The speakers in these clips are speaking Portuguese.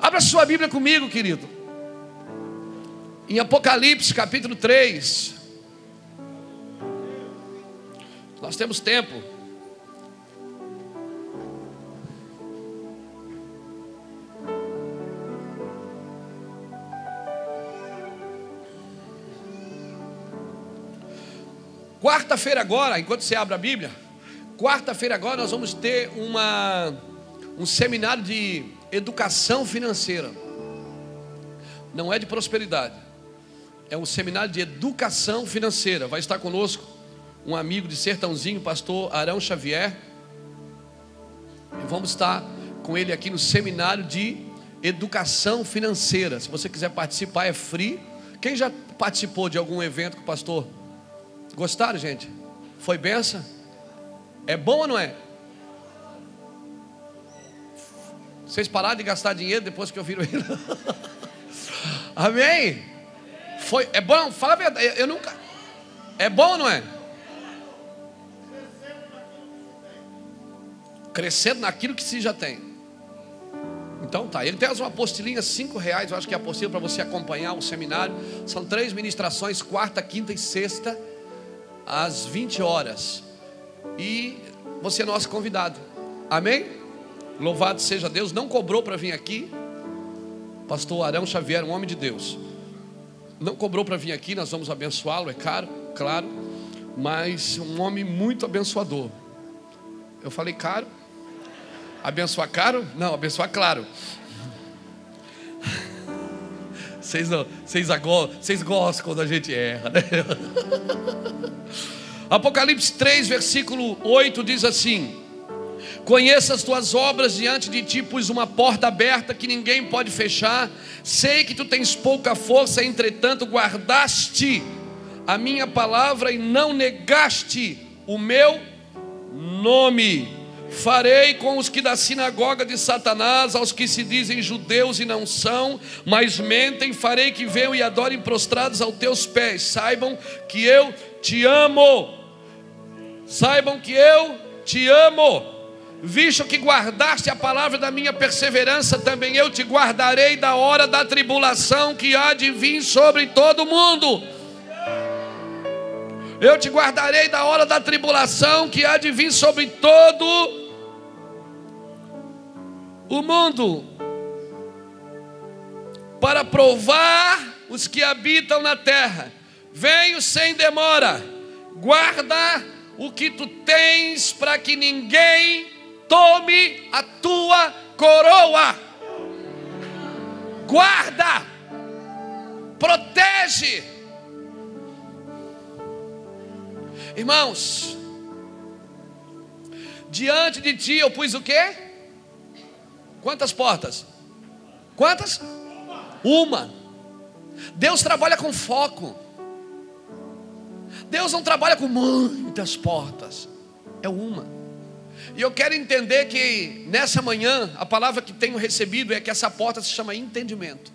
Abra sua Bíblia comigo, querido. Em Apocalipse capítulo 3. Nós temos tempo. Quarta-feira agora, enquanto você abre a Bíblia, quarta-feira agora nós vamos ter um seminário de educação financeira. Não é de prosperidade, é um seminário de educação financeira. Vai estar conosco um amigo de Sertãozinho, pastor Arão Xavier. E vamos estar com ele aqui no seminário de educação financeira. Se você quiser participar, é free. Quem já participou de algum evento com o pastor? Gostaram, gente? Foi benção? É bom ou não é? Vocês pararam de gastar dinheiro depois que ouviram ele? Amém? Foi, é bom? Fala a verdade. Eu nunca. É bom ou não é? Crescendo naquilo que se já tem. Então tá. Ele tem uma apostilinha, R$5. Eu acho que é a apostila para você acompanhar o seminário. São 3 ministrações, quarta, quinta e sexta, às 20 horas. E você é nosso convidado. Amém? Louvado seja Deus. Não cobrou para vir aqui. Pastor Arão Xavier, um homem de Deus, não cobrou para vir aqui. Nós vamos abençoá-lo, é caro, claro, mas um homem muito abençoador. Eu falei caro? Abençoar caro? Não, abençoar claro. Vocês gostam quando a gente erra, né? Apocalipse 3, versículo 8 diz assim: conheça as tuas obras, diante de ti pus uma porta aberta que ninguém pode fechar. Sei que tu tens pouca força, entretanto guardaste a minha palavra e não negaste o meu nome. Farei com os que da sinagoga de Satanás, aos que se dizem judeus e não são, mas mentem, farei que venham e adorem prostrados aos teus pés. Saibam que eu te amo. Saibam que eu te amo. Visto que guardaste a palavra da minha perseverança, também eu te guardarei da hora da tribulação que há de vir sobre todo mundo. Eu te guardarei da hora da tribulação que há de vir sobre todo o mundo, para provar os que habitam na terra. Venho sem demora. Guarda o que tu tens, para que ninguém tome a tua coroa. Guarda, protege. Irmãos, diante de ti eu pus o quê? Quantas portas? Quantas? Uma. Deus trabalha com foco. Deus não trabalha com muitas portas. É uma. E eu quero entender que nessa manhã a palavra que tenho recebido é que essa porta se chama entendimento.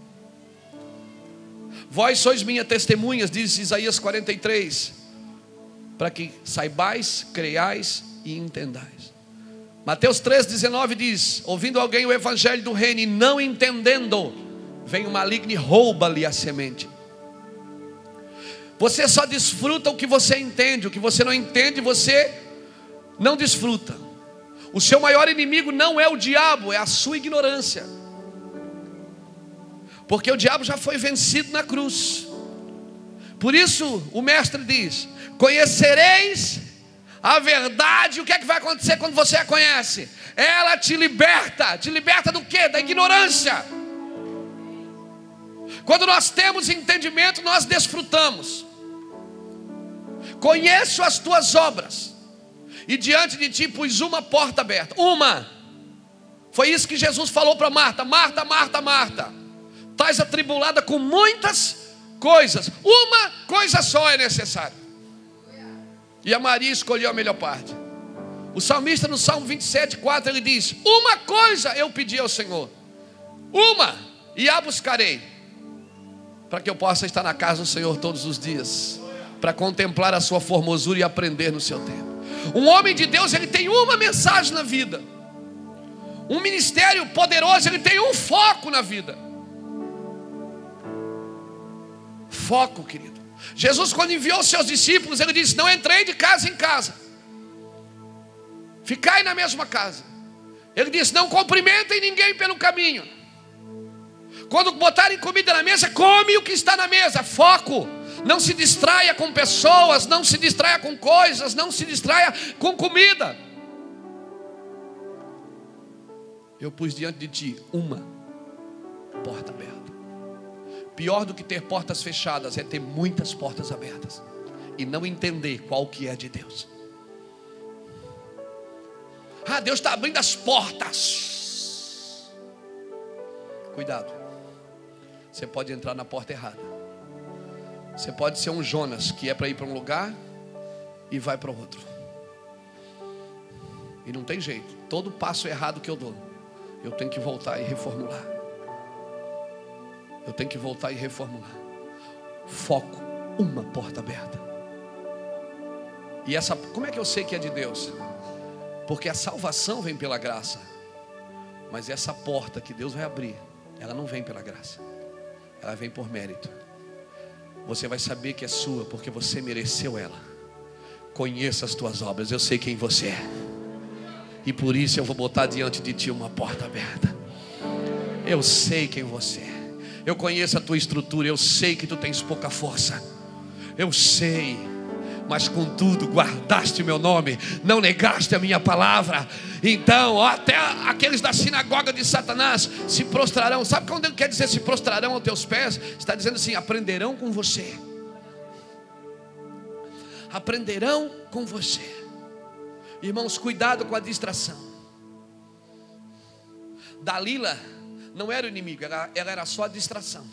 Vós sois minhas testemunhas, diz Isaías 43, para que saibais, creiais e entendais. Mateus 3,19 diz: ouvindo alguém o evangelho do reino e não entendendo, vem o maligno e rouba-lhe a semente. Você só desfruta o que você entende. O que você não entende, você não desfruta. O seu maior inimigo não é o diabo, é a sua ignorância. Porque o diabo já foi vencido na cruz. Por isso o mestre diz: conhecereis a verdade. O que é que vai acontecer quando você a conhece? Ela te liberta. Te liberta do quê? Da ignorância. Quando nós temos entendimento, nós desfrutamos. Conheço as tuas obras, e diante de ti pus uma porta aberta. Uma. Foi isso que Jesus falou para Marta. Marta, Marta, Marta, estás atribulada com muitas coisas, uma coisa só é necessária. E a Maria escolheu a melhor parte. O salmista no Salmo 27:4 ele diz: uma coisa eu pedi ao Senhor, uma, e a buscarei, para que eu possa estar na casa do Senhor todos os dias, para contemplar a sua formosura e aprender no seu tempo. Um homem de Deus, ele tem uma mensagem na vida. Um ministério poderoso, ele tem um foco na vida. Foco, querido. Jesus, quando enviou seus discípulos, ele disse: não entrei de casa em casa, ficai na mesma casa. Ele disse: não cumprimentem ninguém pelo caminho. Quando botarem comida na mesa, come o que está na mesa. Foco. Não se distraia com pessoas, não se distraia com coisas, não se distraia com comida. Eu pus diante de ti uma porta aberta. Pior do que ter portas fechadas é ter muitas portas abertas e não entender qual que é de Deus. Ah, Deus está abrindo as portas. Cuidado. Você pode entrar na porta errada. Você pode ser um Jonas que é para ir para um lugar e vai para outro. E não tem jeito. Todo passo errado que eu dou, eu tenho que voltar e reformular. Eu tenho que voltar e reformular. Foco, uma porta aberta. E essa, como é que eu sei que é de Deus? Porque a salvação vem pela graça. Mas essa porta que Deus vai abrir, ela não vem pela graça. Ela vem por mérito. Você vai saber que é sua porque você mereceu ela. Conheça as tuas obras. Eu sei quem você é. E por isso eu vou botar diante de ti uma porta aberta. Eu sei quem você é. Eu conheço a tua estrutura. Eu sei que tu tens pouca força. Eu sei. Mas contudo guardaste meu nome, não negaste a minha palavra. Então até aqueles da sinagoga de Satanás se prostrarão. Sabe quando ele quer dizer se prostrarão aos teus pés? Está dizendo assim: aprenderão com você. Aprenderão com você. Irmãos, cuidado com a distração. Dalila não era o inimigo, ela era só a distração.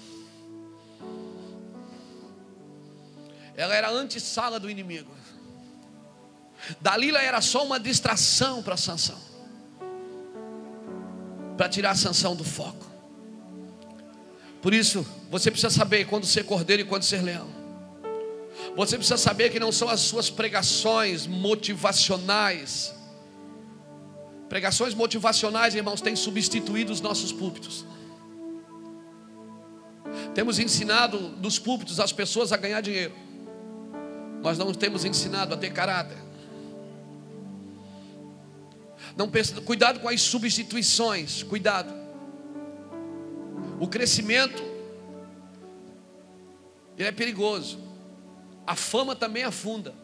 Ela era a antessala do inimigo. Dalila era só uma distração para Sansão, para tirar Sansão do foco. Por isso, você precisa saber quando ser cordeiro e quando ser leão. Você precisa saber que não são as suas pregações motivacionais. Pregações motivacionais, irmãos, têm substituído os nossos púlpitos. Temos ensinado nos púlpitos as pessoas a ganhar dinheiro. Nós não temos ensinado a ter caráter. Não pensa, cuidado com as substituições. Cuidado. O crescimento, ele é perigoso. A fama também afunda.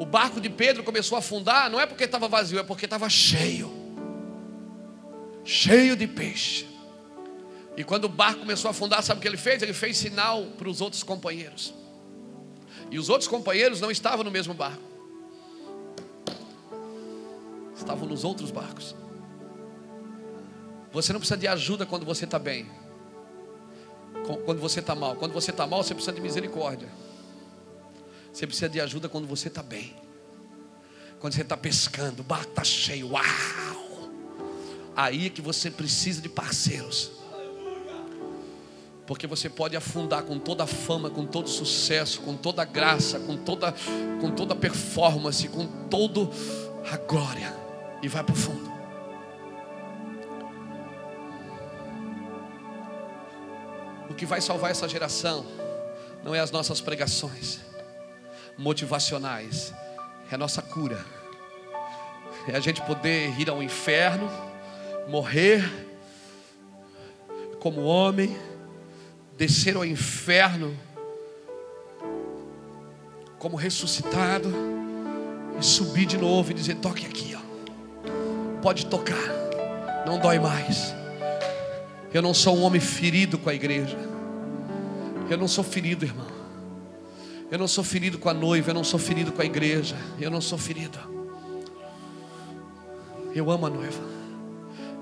O barco de Pedro começou a afundar, não é porque estava vazio, é porque estava cheio. Cheio de peixe. E quando o barco começou a afundar, sabe o que ele fez? Ele fez sinal para os outros companheiros. E os outros companheiros não estavam no mesmo barco. Estavam nos outros barcos. Você não precisa de ajuda quando você está bem. Quando você está mal. Quando você está mal, você precisa de misericórdia. Você precisa de ajuda quando você está bem. Quando você está pescando, o barco está cheio. Uau! Aí é que você precisa de parceiros. Porque você pode afundar com toda a fama, com todo sucesso, com toda a graça, com toda a performance, com toda a glória, e vai para o fundo. O que vai salvar essa geração não é as nossas pregações motivacionais, é a nossa cura. É a gente poder ir ao inferno, morrer como homem, descer ao inferno como ressuscitado e subir de novo e dizer: toque aqui, ó. Pode tocar, não dói mais. Eu não sou um homem ferido com a igreja. Eu não sou ferido, irmão. Eu não sou ferido com a noiva. Eu não sou ferido com a igreja. Eu não sou ferido. Eu amo a noiva.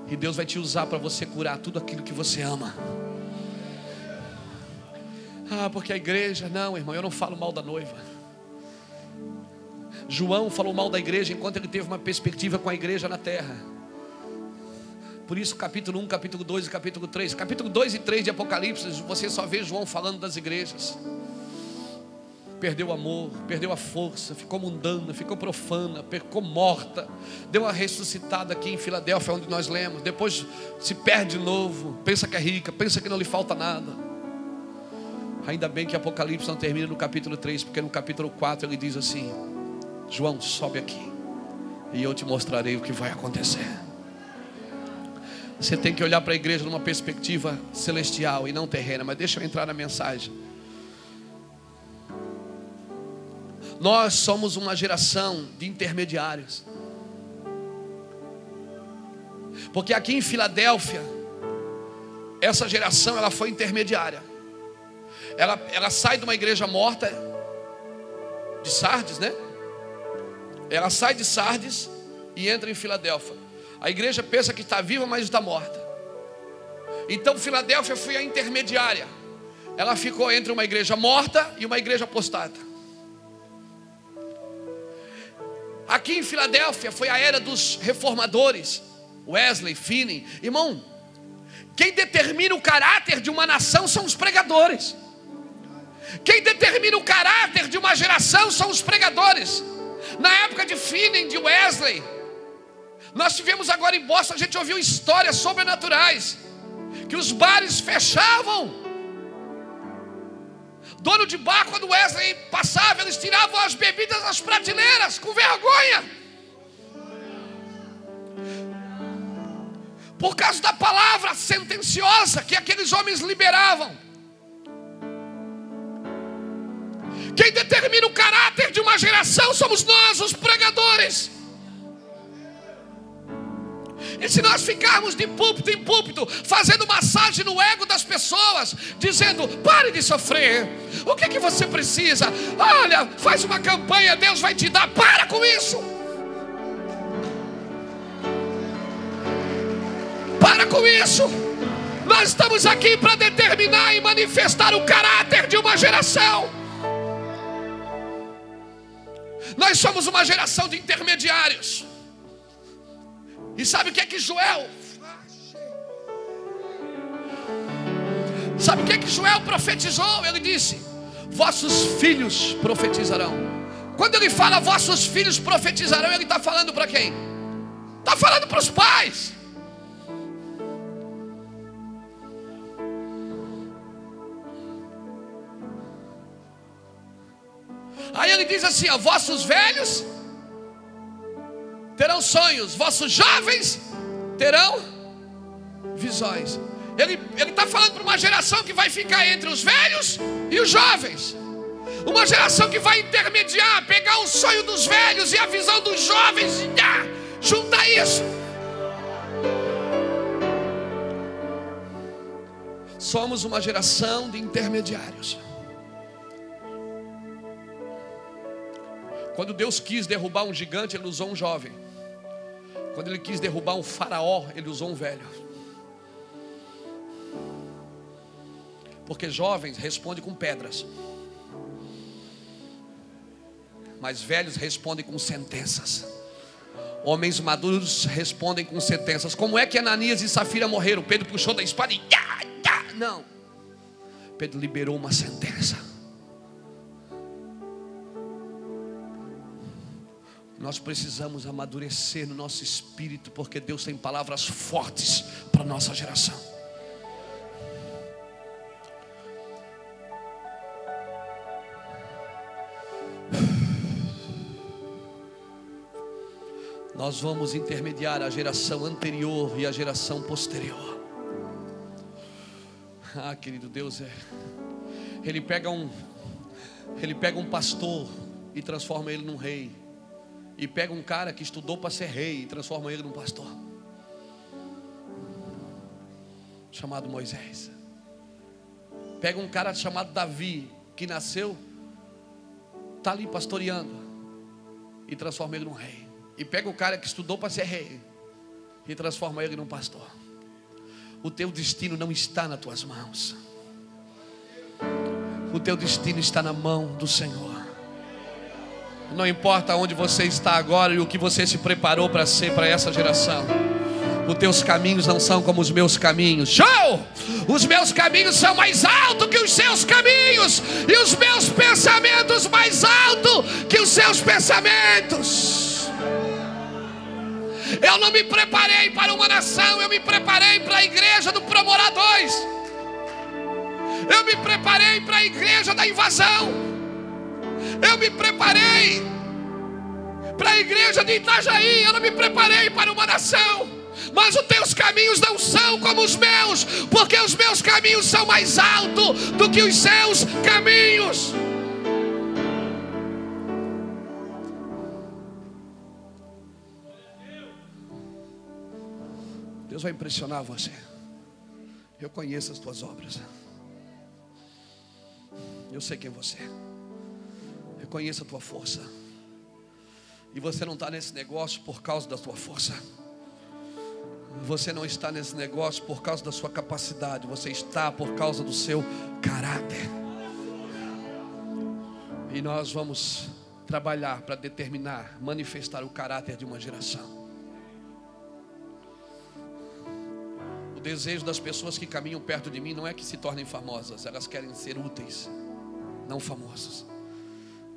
E Deus vai te usar para você curar tudo aquilo que você ama. Ah, porque a igreja... Não, irmão, eu não falo mal da noiva. João falou mal da igreja enquanto ele teve uma perspectiva com a igreja na terra. Por isso capítulo 1, capítulo 2 e capítulo 3. Capítulo 2 e 3 de Apocalipse, você só vê João falando das igrejas. perdeu o amor, perdeu a força, ficou mundana, ficou profana, ficou morta, deu uma ressuscitada aqui em Filadélfia, onde nós lemos, depois se perde de novo, pensa que é rica, pensa que não lhe falta nada. Ainda bem que Apocalipse não termina no capítulo 3, porque no capítulo 4 ele diz assim: João, sobe aqui e eu te mostrarei o que vai acontecer. Você tem que olhar para a igreja numa perspectiva celestial e não terrena. Mas deixa eu entrar na mensagem. Nós somos uma geração de intermediários. Porque aqui em Filadélfia, essa geração ela foi intermediária. Ela sai de uma igreja morta, de Sardes, né? Ela sai de Sardes e entra em Filadélfia. A igreja pensa que está viva, mas está morta. Então Filadélfia foi a intermediária. Ela ficou entre uma igreja morta e uma igreja apostada. Aqui em Filadélfia foi a era dos reformadores, Wesley, Finney. Irmão, quem determina o caráter de uma nação são os pregadores. Quem determina o caráter de uma geração são os pregadores. Na época de Finney, de Wesley, nós tivemos agora em Boston, a gente ouviu histórias sobrenaturais, que os bares fechavam. Dono de bar, quando Wesley passava, eles tiravam as bebidas das prateleiras, com vergonha, por causa da palavra sentenciosa que aqueles homens liberavam. Quem determina o caráter de uma geração somos nós, os pregadores. E se nós ficarmos de púlpito em púlpito, fazendo massagem no ego das pessoas, dizendo: pare de sofrer, o que que você precisa? Olha, faz uma campanha, Deus vai te dar. Para com isso. Para com isso. Nós estamos aqui para determinar e manifestar o caráter de uma geração. Nós somos uma geração de intermediários. E sabe o que é que Joel? Sabe o que é que Joel profetizou? Ele disse: vossos filhos profetizarão. Quando ele fala vossos filhos profetizarão, ele está falando para quem? Está falando para os pais. Aí ele diz assim: ó, vossos velhos terão sonhos, vossos jovens terão visões. Ele está falando para uma geração que vai ficar entre os velhos e os jovens. Uma geração que vai intermediar, pegar o sonho dos velhos e a visão dos jovens e juntar isso. Somos uma geração de intermediários. Quando Deus quis derrubar um gigante, Ele usou um jovem. Quando Ele quis derrubar um faraó, Ele usou um velho. Porque jovens respondem com pedras, mas velhos respondem com sentenças. Homens maduros respondem com sentenças. Como é que Ananias e Safira morreram? Pedro puxou da espada e não. Pedro liberou uma sentença. Nós precisamos amadurecer no nosso espírito, porque Deus tem palavras fortes para a nossa geração. Nós vamos intermediar a geração anterior e a geração posterior. Ah, querido, Deus Ele pega um pastor e transforma ele num rei. E pega um cara que estudou para ser rei e transforma ele num pastor, chamado Moisés. Pega um cara chamado Davi, que nasceu, está ali pastoreando, e transforma ele num rei. E pega o cara que estudou para ser rei e transforma ele num pastor. O teu destino não está nas tuas mãos. O teu destino está na mão do Senhor. Não importa onde você está agora e o que você se preparou para ser para essa geração. Os teus caminhos não são como os meus caminhos. Show! Os meus caminhos são mais altos que os seus caminhos, e os meus pensamentos mais altos que os seus pensamentos. Eu não me preparei para uma nação, eu me preparei para a igreja do Promorá 2. Eu me preparei para a igreja da invasão. Eu me preparei para a igreja de Itajaí. Eu não me preparei para uma nação. Mas os teus caminhos não são como os meus, porque os meus caminhos são mais altos do que os seus caminhos. Deus vai impressionar você. Eu conheço as tuas obras. Eu sei quem você é. Eu conheço a tua força. E você não está nesse negócio por causa da tua força. Você não está nesse negócio por causa da sua capacidade. Você está por causa do seu caráter. E nós vamos trabalhar para determinar, manifestar o caráter de uma geração. O desejo das pessoas que caminham perto de mim não é que se tornem famosas. Elas querem ser úteis, não famosos.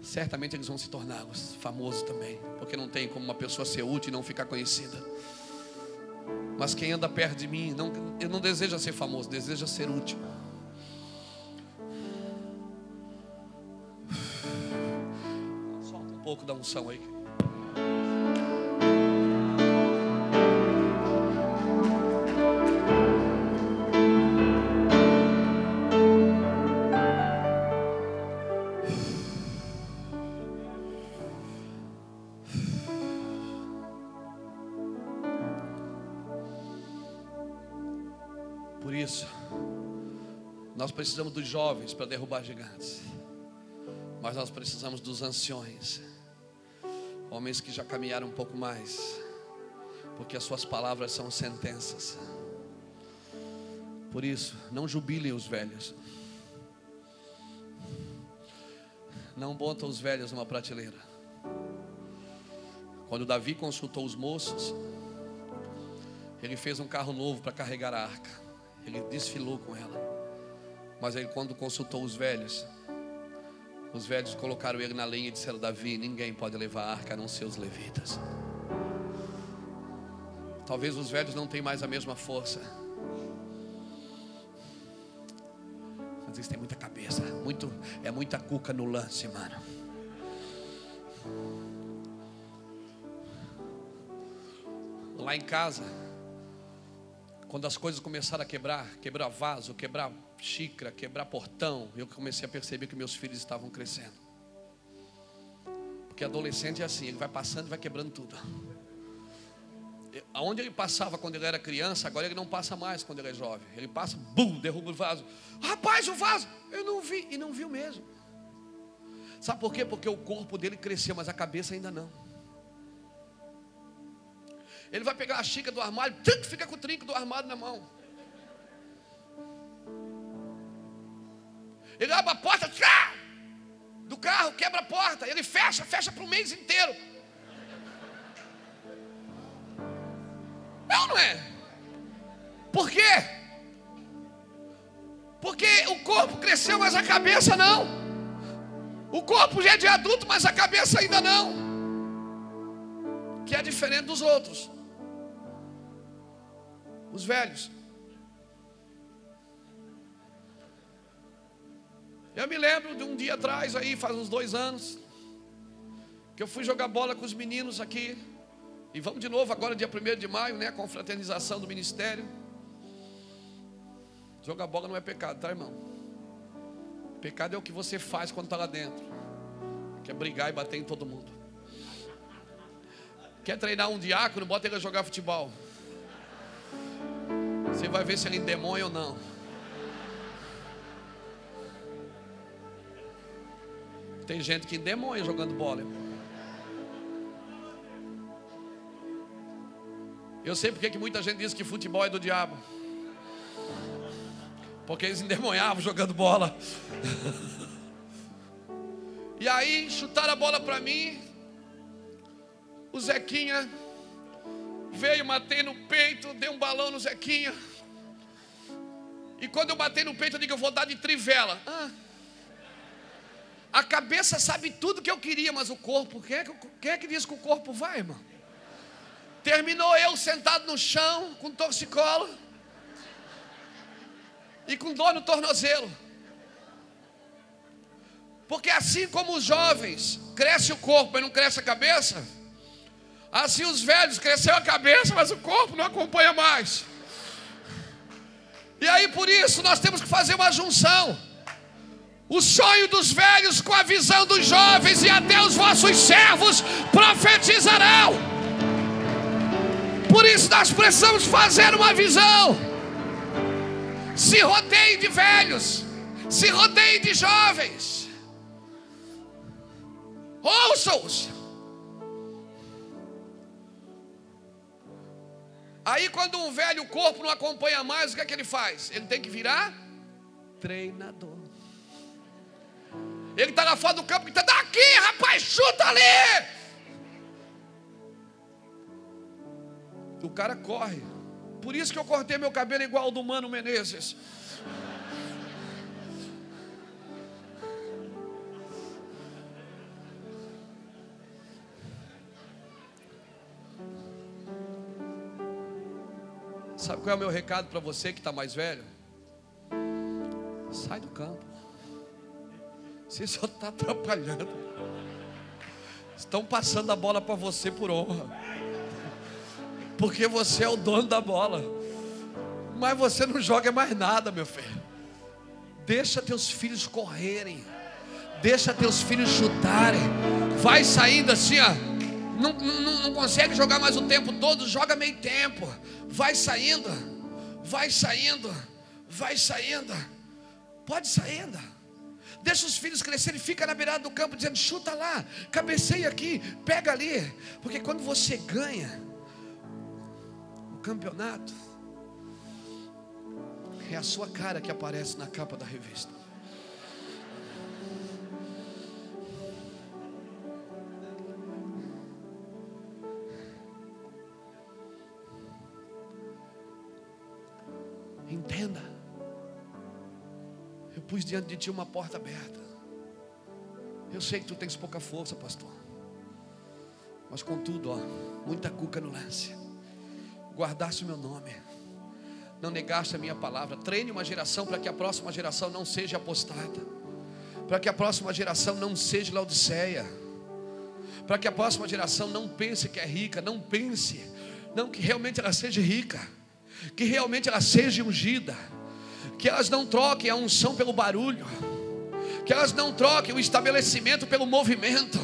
Certamente eles vão se tornar famosos também, porque não tem como uma pessoa ser útil e não ficar conhecida. Mas quem anda perto de mim não deseja ser famoso, deseja ser útil. Solta um pouco da unção aí. Por isso, nós precisamos dos jovens para derrubar gigantes, mas nós precisamos dos anciões, homens que já caminharam um pouco mais, porque as suas palavras são sentenças. Por isso, não jubilem os velhos, não botam os velhos numa prateleira. Quando Davi consultou os moços, ele fez um carro novo para carregar a arca. Ele desfilou com ela. Mas aí quando consultou os velhos colocaram ele na linha e disseram: Davi, ninguém pode levar a arca a não ser os levitas. Talvez os velhos não tenham mais a mesma força, mas eles têm muita cabeça, é muita cuca no lance, mano. Lá em casa, quando as coisas começaram a quebrar vaso, quebrar xícara, quebrar portão, eu comecei a perceber que meus filhos estavam crescendo. Porque adolescente é assim, ele vai passando e vai quebrando tudo. Aonde ele passava quando ele era criança, agora ele não passa mais quando ele é jovem. Ele passa, bum, derruba o vaso. Rapaz, o vaso, eu não vi, e não viu mesmo. Sabe por quê? Porque o corpo dele cresceu, mas a cabeça ainda não. Ele vai pegar a xícara do armário, fica com o trinco do armário na mão. Ele abre a porta do carro, quebra a porta. Ele fecha para o mês inteiro. É ou não é? Por quê? Porque o corpo cresceu, mas a cabeça não. O corpo já é de adulto, mas a cabeça ainda não. Que é diferente dos outros. Os velhos. Eu me lembro de um dia atrás aí, faz uns 2 anos, que eu fui jogar bola com os meninos aqui. E vamos de novo agora dia 1º de maio, né? Com a fraternização do ministério. Jogar bola não é pecado, tá, irmão? Pecado é o que você faz quando está lá dentro, que é brigar e bater em todo mundo. Quer treinar um diácono, bota ele a jogar futebol. Você vai ver se ele endemônia ou não. Tem gente que endemônia jogando bola, irmão. Eu sei porque que muita gente diz que futebol é do diabo. Porque eles endemoniavam jogando bola. E aí chutaram a bola para mim. O Zequinha veio, matei no peito, dei um balão no Zequinha. E quando eu bater no peito, eu digo, eu vou dar de trivela. A cabeça sabe tudo que eu queria, mas o corpo, quem é que diz que o corpo vai, irmão? Terminou eu sentado no chão, com torcicolo e com dor no tornozelo. Porque assim como os jovens, cresce o corpo, mas não cresce a cabeça, assim os velhos, cresceu a cabeça, mas o corpo não acompanha mais. E aí por isso nós temos que fazer uma junção. O sonho dos velhos com a visão dos jovens, e até os vossos servos profetizarão. Por isso nós precisamos fazer uma visão. Se rodeie de velhos, se rodeie de jovens. Ouça-os. Aí quando um velho, o corpo não acompanha mais, o que é que ele faz? Ele tem que virar treinador. Ele está lá fora do campo, está daqui, rapaz, chuta ali. O cara corre. Por isso que eu cortei meu cabelo igual ao do Mano Menezes. Sabe qual é o meu recado para você que está mais velho? Sai do campo. Você só está atrapalhando. Estão passando a bola para você por honra, porque você é o dono da bola. Mas você não joga mais nada, meu filho. Deixa teus filhos correrem. Deixa teus filhos chutarem. Vai saindo assim, ó. Não consegue jogar mais o tempo todo, joga meio tempo. Vai saindo. Vai saindo. Vai saindo. Pode saindo. Deixa os filhos crescerem, fica na beirada do campo dizendo, chuta lá, cabeceia aqui, pega ali. Porque quando você ganha o campeonato, é a sua cara que aparece na capa da revista. Entenda. Eu pus diante de ti uma porta aberta. Eu sei que tu tens pouca força, pastor, mas contudo, ó, muita cuca no lance. Guardaste o meu nome, não negaste a minha palavra. Treine uma geração para que a próxima geração não seja apostada, para que a próxima geração não seja Laodiceia, para que a próxima geração não pense que é rica, não pense, não, que realmente ela seja rica, que realmente ela seja ungida, que elas não troquem a unção pelo barulho, que elas não troquem o estabelecimento pelo movimento.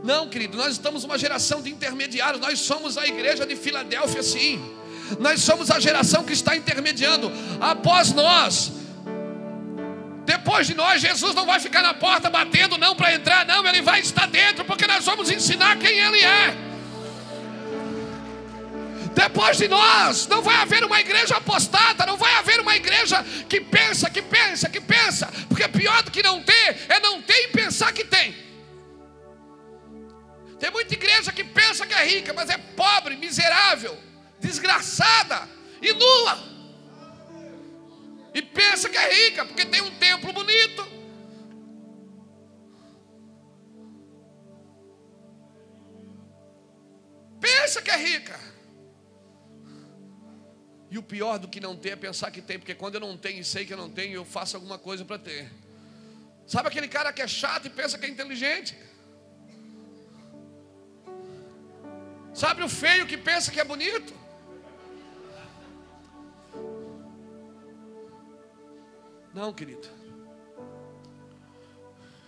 Não, querido, nós estamos uma geração de intermediários. Nós somos a igreja de Filadélfia, sim. Nós somos a geração que está intermediando. Após nós, depois de nós, Jesus não vai ficar na porta batendo não para entrar, não, Ele vai estar dentro, porque nós vamos ensinar quem Ele é. Depois de nós, não vai haver uma igreja apostada, não vai haver uma igreja que pensa, porque pior do que não ter, é não ter e pensar que tem. Tem muita igreja que pensa que é rica, mas é pobre, miserável, desgraçada e nula. E pensa que é rica, porque tem um templo bonito. Pensa que é rica. E o pior do que não ter é pensar que tem, porque quando eu não tenho e sei que eu não tenho, eu faço alguma coisa para ter. Sabe aquele cara que é chato e pensa que é inteligente? Sabe o feio que pensa que é bonito? Não, querido.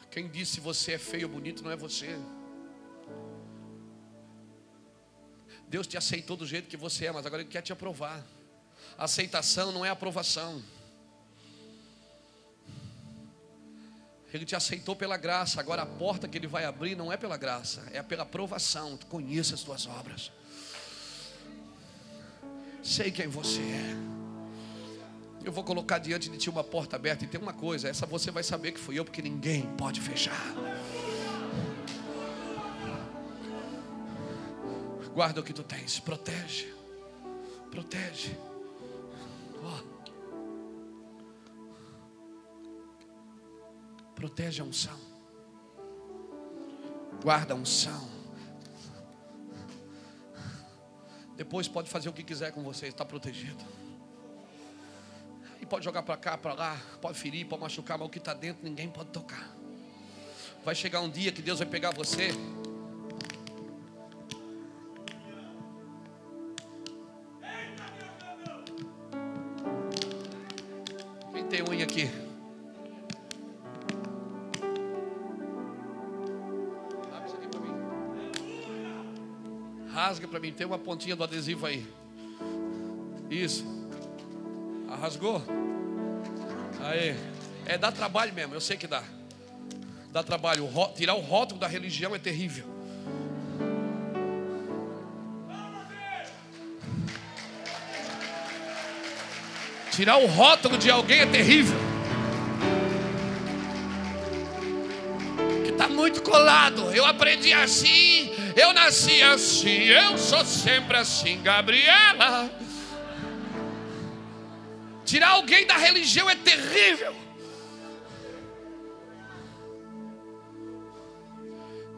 Quem disse você é feio ou bonito não é você. Deus te aceitou do jeito que você é, mas agora Ele quer te aprovar. Aceitação não é aprovação. Ele te aceitou pela graça. Agora a porta que Ele vai abrir não é pela graça, é pela aprovação. Tu conheces as tuas obras. Sei quem você é. Eu vou colocar diante de ti uma porta aberta. E tem uma coisa, essa você vai saber que fui eu, porque ninguém pode fechar. Guarda o que tu tens, protege. Protege. Protege a unção. Guarda a unção. Depois pode fazer o que quiser com você, está protegido. E pode jogar para cá, para lá, pode ferir, pode machucar, mas o que está dentro ninguém pode tocar. Vai chegar um dia que Deus vai pegar você. Quem tem unha aqui? Abre isso aqui para mim. Rasga para mim, tem uma pontinha do adesivo aí. Isso. Rasgou? Aí. Dá trabalho mesmo, eu sei que dá. Dá trabalho. Tirar o rótulo da religião é terrível. Tirar o rótulo de alguém é terrível. Que está muito colado. Eu aprendi assim, eu nasci assim, eu sou sempre assim, Gabriela. Tirar alguém da religião é terrível.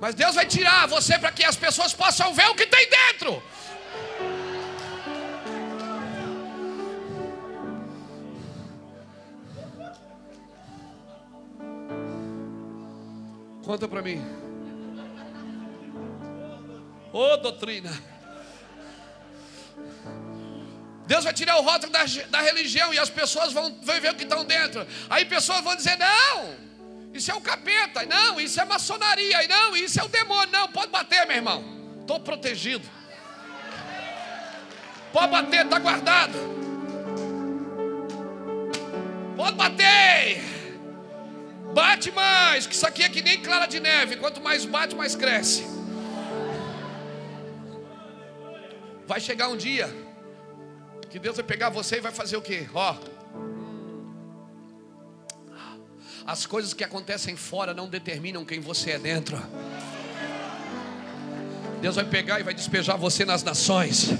Mas Deus vai tirar você para que as pessoas possam ver o que tem dentro. Conta para mim. Ô doutrina. Deus vai tirar o rótulo da religião e as pessoas vão ver o que estão dentro. Aí pessoas vão dizer: não, isso é o capeta, não, isso é maçonaria, não, isso é o demônio. Não, pode bater, meu irmão, estou protegido. Pode bater, está guardado. Pode bater. Bate mais, que isso aqui é que nem clara de neve. Quanto mais bate, mais cresce. Vai chegar um dia que Deus vai pegar você e vai fazer o quê? Ó, as coisas que acontecem fora não determinam quem você é dentro. Deus vai pegar e vai despejar você nas nações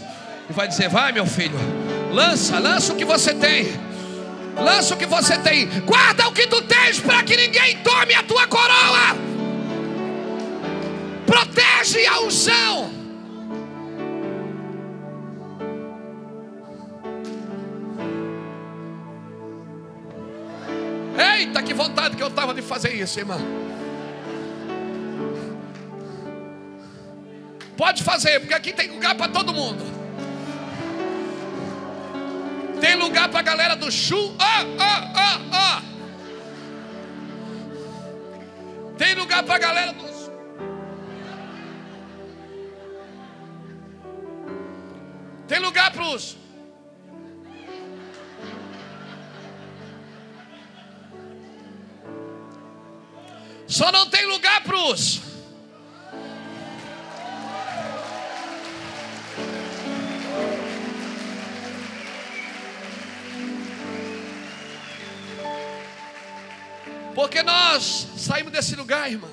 e vai dizer: vai, meu filho, lança o que você tem. Lança o que você tem. Guarda o que tu tens para que ninguém tome a tua coroa. Protege a unção. Eita, que vontade que eu estava de fazer isso, irmão. Pode fazer, porque aqui tem lugar para todo mundo. Tem lugar para a galera do Chu. Tem lugar para a galera dos... Tem lugar para os... Só não tem lugar para os... Porque nós saímos desse lugar, irmão.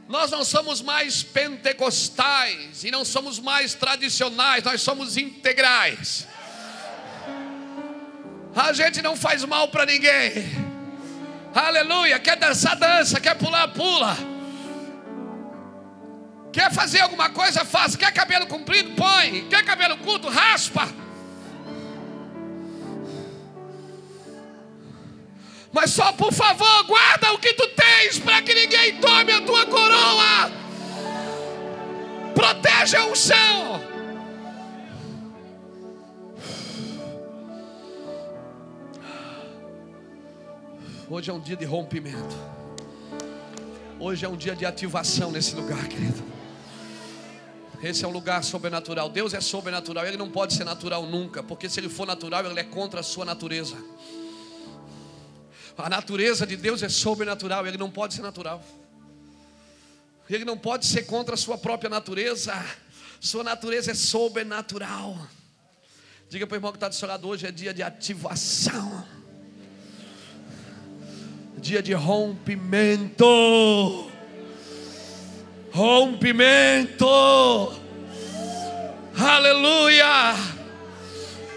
Nós não somos mais pentecostais e não somos mais tradicionais, nós somos integrais. A gente não faz mal para ninguém. Aleluia. Quer dançar, dança. Quer pular, pula. Quer fazer alguma coisa, faz. Quer cabelo comprido, põe. Quer cabelo curto, raspa. Mas só, por favor, guarda o que tu tens para que ninguém tome a tua coroa. Protege a unção. Hoje é um dia de rompimento. Hoje é um dia de ativação nesse lugar, querido. Esse é um lugar sobrenatural. Deus é sobrenatural. Ele não pode ser natural nunca, porque se ele for natural, ele é contra a sua natureza. A natureza de Deus é sobrenatural. Ele não pode ser natural. Ele não pode ser contra a sua própria natureza. Sua natureza é sobrenatural. Diga para o irmão que está do seu lado: hoje é dia de ativação. Dia de rompimento. Rompimento. Aleluia.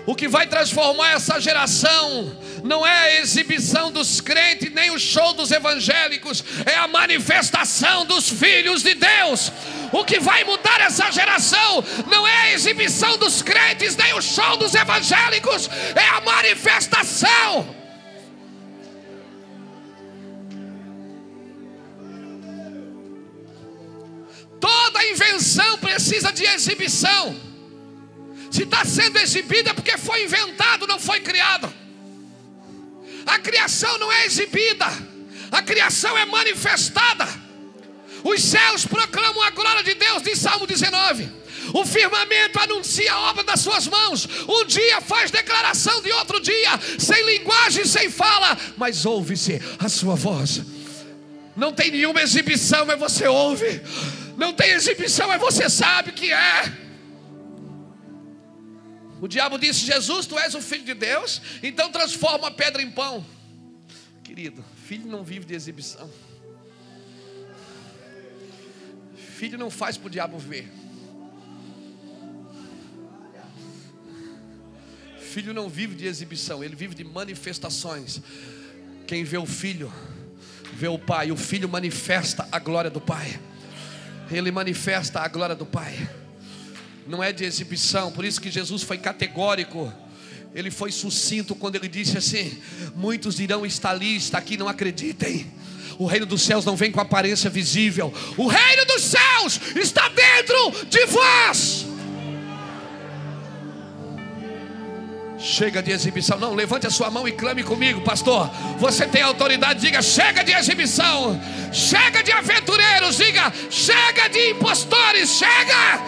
O que vai transformar essa geração não é a exibição dos crentes, nem o show dos evangélicos, é a manifestação dos filhos de Deus. O que vai mudar essa geração não é a exibição dos crentes, nem o show dos evangélicos, é a manifestação. Toda invenção precisa de exibição. Se está sendo exibida é porque foi inventado, não foi criado. A criação não é exibida, a criação é manifestada. Os céus proclamam a glória de Deus, diz Salmo 19. O firmamento anuncia a obra das suas mãos. Um dia faz declaração de outro dia, sem linguagem, sem fala, mas ouve-se a sua voz. Não tem nenhuma exibição, mas você ouve. Não tem exibição, mas você sabe que é. O diabo disse: Jesus, tu és o filho de Deus, então transforma a pedra em pão. Querido, filho não vive de exibição. Filho não faz para o diabo ver. Filho não vive de exibição, ele vive de manifestações. Quem vê o filho, vê o pai. O filho manifesta a glória do pai. Ele manifesta a glória do pai. Não é de exibição. Por isso que Jesus foi categórico. Ele foi sucinto quando ele disse assim: muitos dirão, está ali, está aqui, não acreditem. O reino dos céus não vem com aparência visível. O reino dos céus está dentro de vós. Chega de exibição. Não, levante a sua mão e clame comigo, pastor. Você tem autoridade, diga: chega de exibição. Chega de aventureiros, diga: chega de impostores. Chega.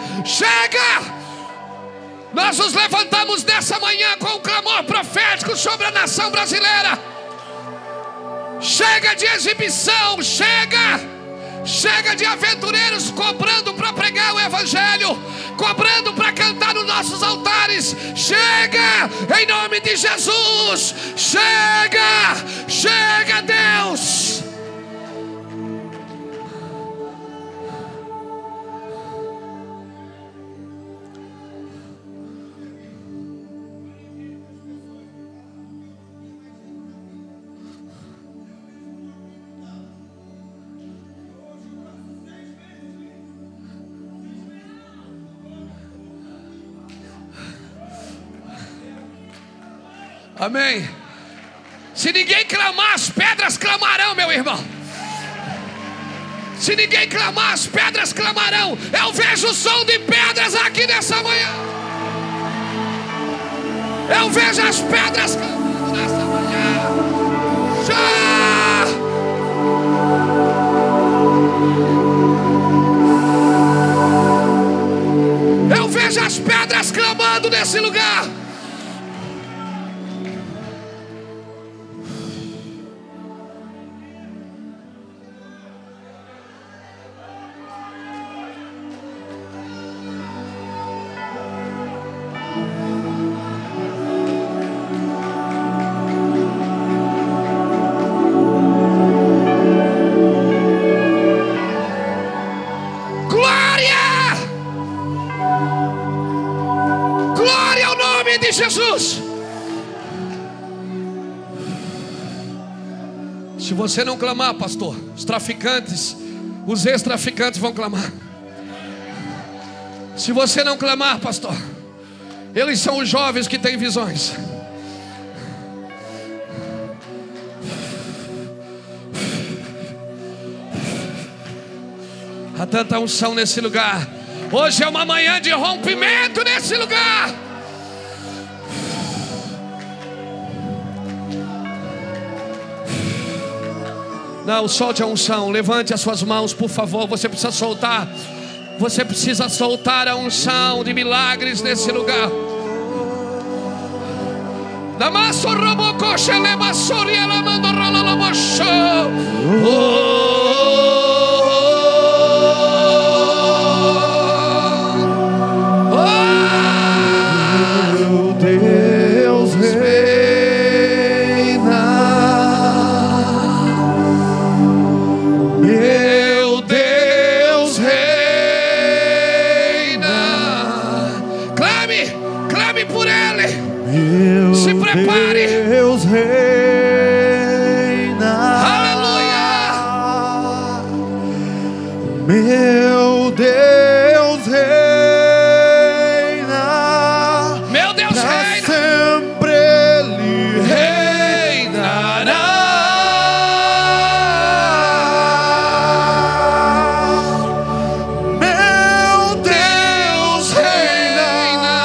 Nós nos levantamos nessa manhã com um clamor profético sobre a nação brasileira. Chega de exibição. Chega de aventureiros cobrando para pregar o evangelho, cobrando para cantar nos nossos altares. Chega, em nome de Jesus. Chega, Deus. Amém. Se ninguém clamar, as pedras clamarão, meu irmão. Se ninguém clamar, as pedras clamarão. Eu vejo o som de pedras aqui nessa manhã. Eu vejo as pedras clamando nessa manhã. Eu vejo as pedras clamando nesse lugar. Jesus. Se você não clamar, pastor, os traficantes, os ex-traficantes vão clamar. Se você não clamar, pastor, eles são os jovens que têm visões. Há tanta unção nesse lugar. Hoje é uma manhã de rompimento nesse lugar. Não, solte a unção. Levante as suas mãos, por favor. Você precisa soltar. Você precisa soltar a unção de milagres nesse lugar. Deus reina. Meu Deus reina. Clame por Ele. Se prepare. Deus reina. Aleluia. Meu Deus reina. Meu Deus Pra reina. sempre Ele Reinará. Meu Deus reina.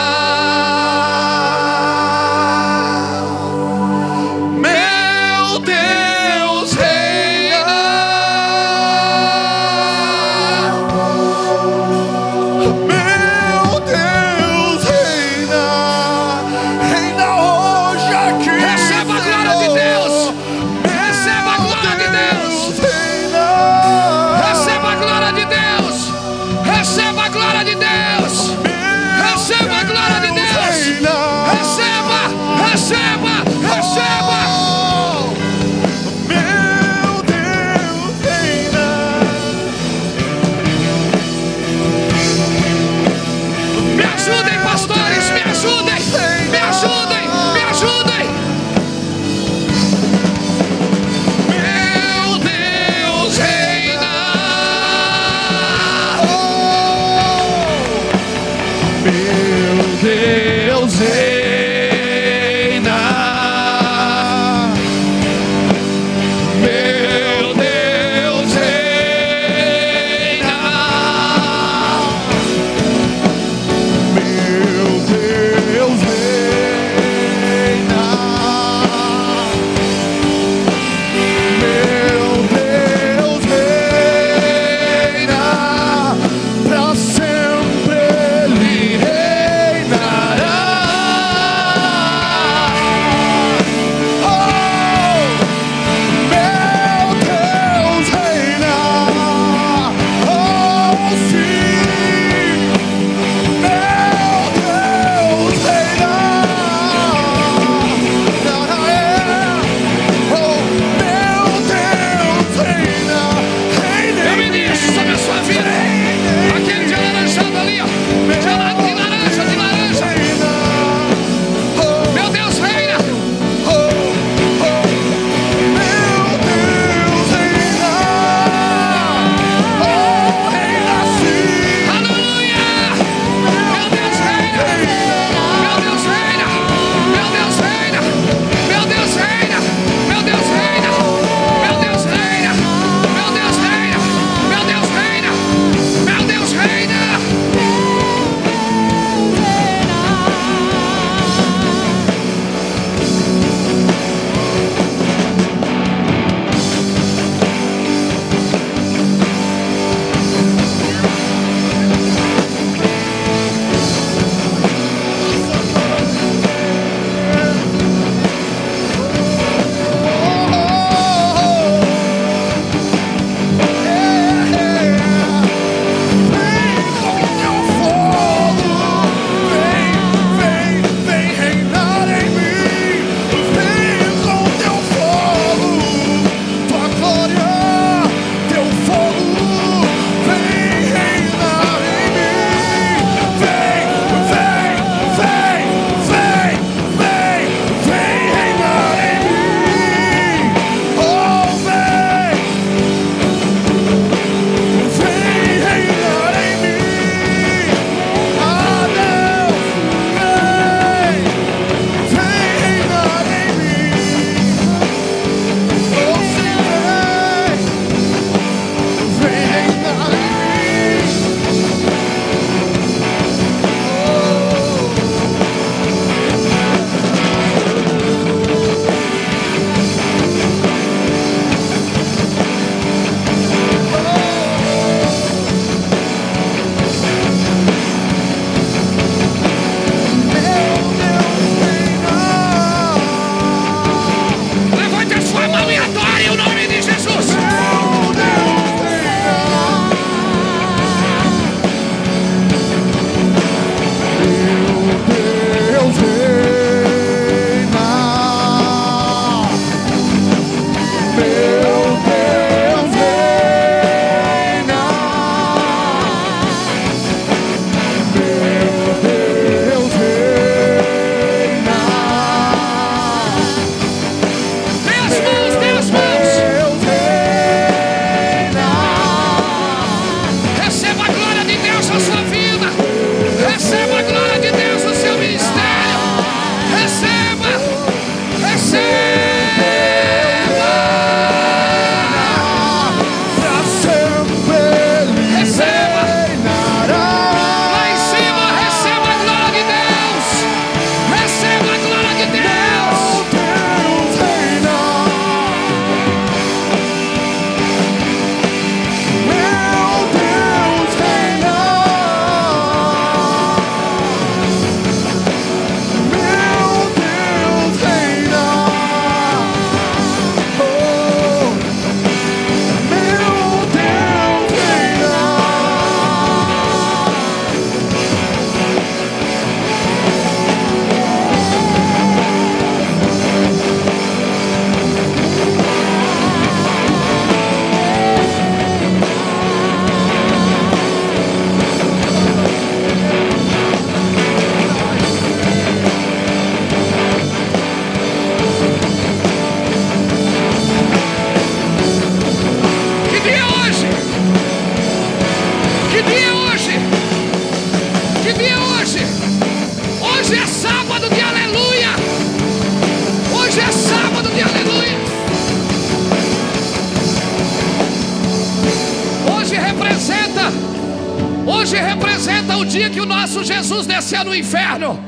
dia que o nosso Jesus desceu no inferno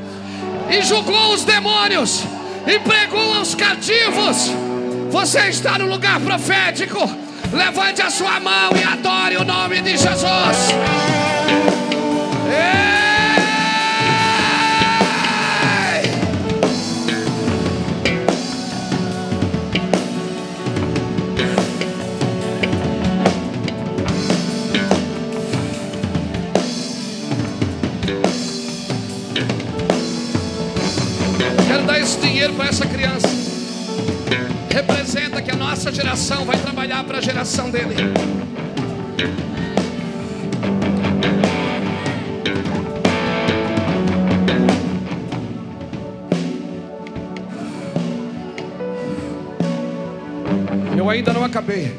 e julgou os demônios e pregou aos cativos. Você está no lugar profético. Levante a sua mão e adore o nome de Jesus. Quero dar esse dinheiro para essa criança. Representa que a nossa geração vai trabalhar para a geração dele. Eu ainda não acabei.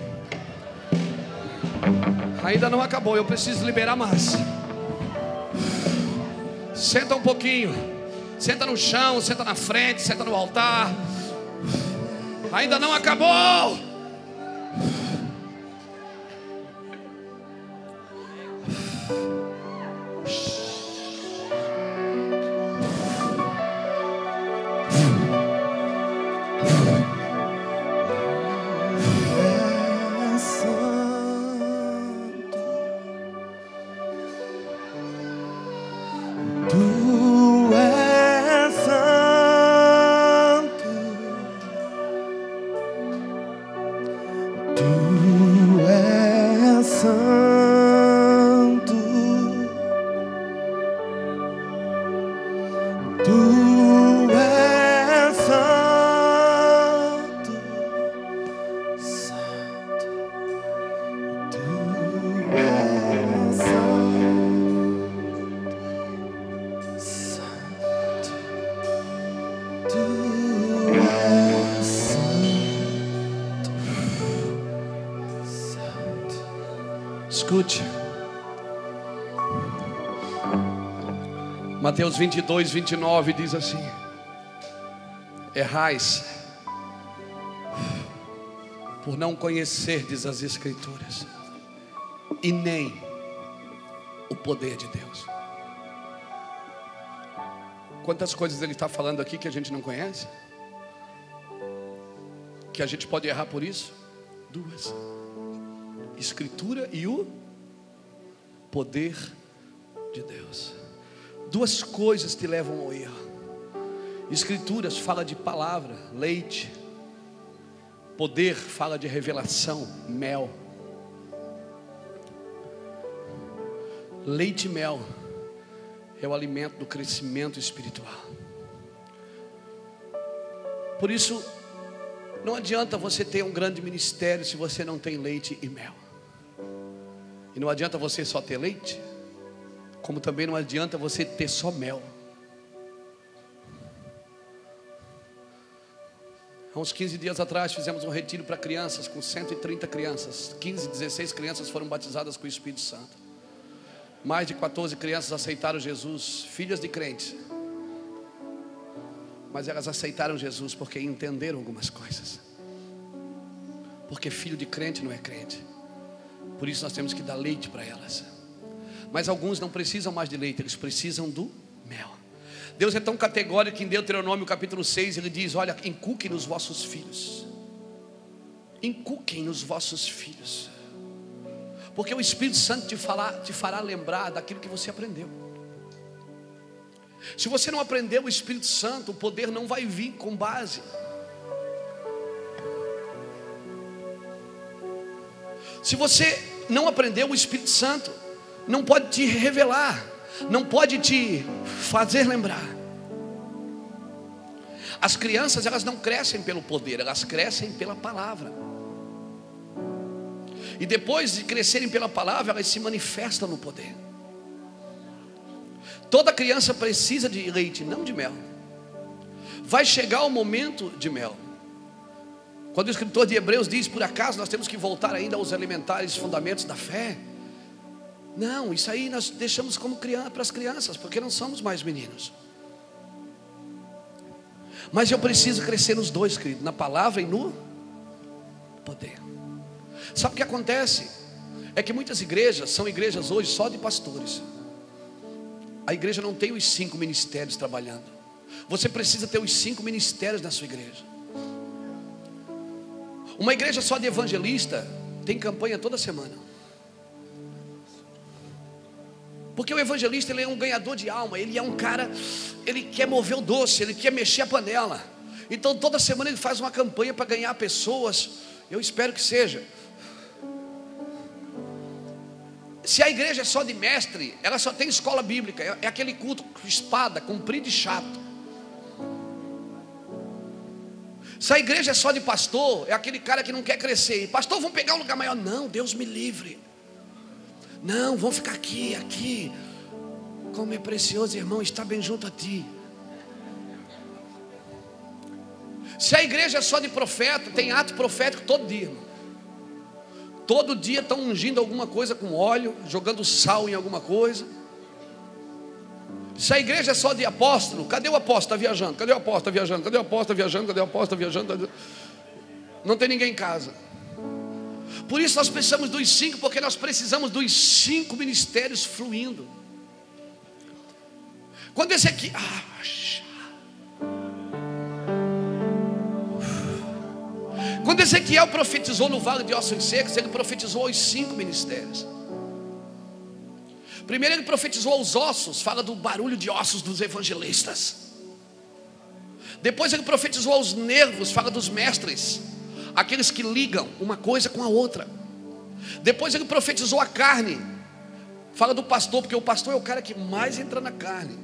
Ainda não acabou, eu preciso liberar mais. Senta um pouquinho. Senta no chão, senta na frente, senta no altar. Ainda não acabou. Escute. Mateus 22, 29 diz assim: errais por não conhecerdes as Escrituras e nem o poder de Deus. Quantas coisas ele está falando aqui que a gente não conhece? Que a gente pode errar por isso? Duas: Escritura e o poder de Deus. Duas coisas te levam ao erro. Escrituras fala de palavra, leite. Poder fala de revelação, mel. Leite e mel é o alimento do crescimento espiritual. Por isso, não adianta você ter um grande ministério se você não tem leite e mel. E não adianta você só ter leite, como também não adianta você ter só mel. Há uns 15 dias atrás fizemos um retiro para crianças, com 130 crianças. 16 crianças foram batizadas com o Espírito Santo. Mais de 14 crianças aceitaram Jesus, filhas de crentes. Mas elas aceitaram Jesus porque entenderam algumas coisas. Porque filho de crente não é crente. Por isso nós temos que dar leite para elas. Mas alguns não precisam mais de leite, eles precisam do mel. Deus é tão categórico que em Deuteronômio capítulo 6 ele diz: olha, inculquem nos vossos filhos. Inculquem nos vossos filhos. Porque o Espírito Santo te fará lembrar daquilo que você aprendeu. Se você não aprendeu o Espírito Santo, o poder não vai vir com base. Se você não aprendeu, o Espírito Santo não pode te revelar, não pode te fazer lembrar. As crianças, elas não crescem pelo poder, elas crescem pela palavra. E depois de crescerem pela palavra, elas se manifestam no poder. Toda criança precisa de leite, não de mel. Vai chegar o momento de mel. Quando o escritor de Hebreus diz: por acaso nós temos que voltar ainda aos elementares fundamentos da fé? Não, isso aí nós deixamos como criança, para as crianças, porque não somos mais meninos. Mas eu preciso crescer nos dois, querido, na palavra e no poder. Sabe o que acontece? É que muitas igrejas são igrejas hoje só de pastores. A igreja não tem os 5 ministérios trabalhando. Você precisa ter os 5 ministérios na sua igreja. Uma igreja só de evangelista tem campanha toda semana. Porque o evangelista, ele é um ganhador de alma. Ele é um cara, ele quer mover o doce, ele quer mexer a panela. Então toda semana ele faz uma campanha para ganhar pessoas. Eu espero que seja. Se a igreja é só de mestre, ela só tem escola bíblica. É aquele culto com espada, comprido e chato. Se a igreja é só de pastor, é aquele cara que não quer crescer. Pastor, vamos pegar um lugar maior. Não, Deus me livre. Não, vamos ficar aqui. Como é precioso, irmão, estar bem junto a ti. Se a igreja é só de profeta, tem ato profético todo dia, irmão. Todo dia estão ungindo alguma coisa com óleo, jogando sal em alguma coisa. Se a igreja é só de apóstolo, cadê o apóstolo? Está viajando. Cadê o apóstolo? Está viajando. Cadê o apóstolo? Está viajando. Cadê o apóstolo? Está viajando. Não tem ninguém em casa. Por isso nós precisamos dos 5, porque nós precisamos dos 5 ministérios fluindo. Quando esse aqui... Quando Ezequiel profetizou no vale de ossos secos, ele profetizou os 5 ministérios. Primeiro ele profetizou aos ossos, fala do barulho de ossos dos evangelistas. Depois ele profetizou aos nervos, fala dos mestres, aqueles que ligam uma coisa com a outra. Depois ele profetizou a carne, fala do pastor, porque o pastor é o cara que mais entra na carne,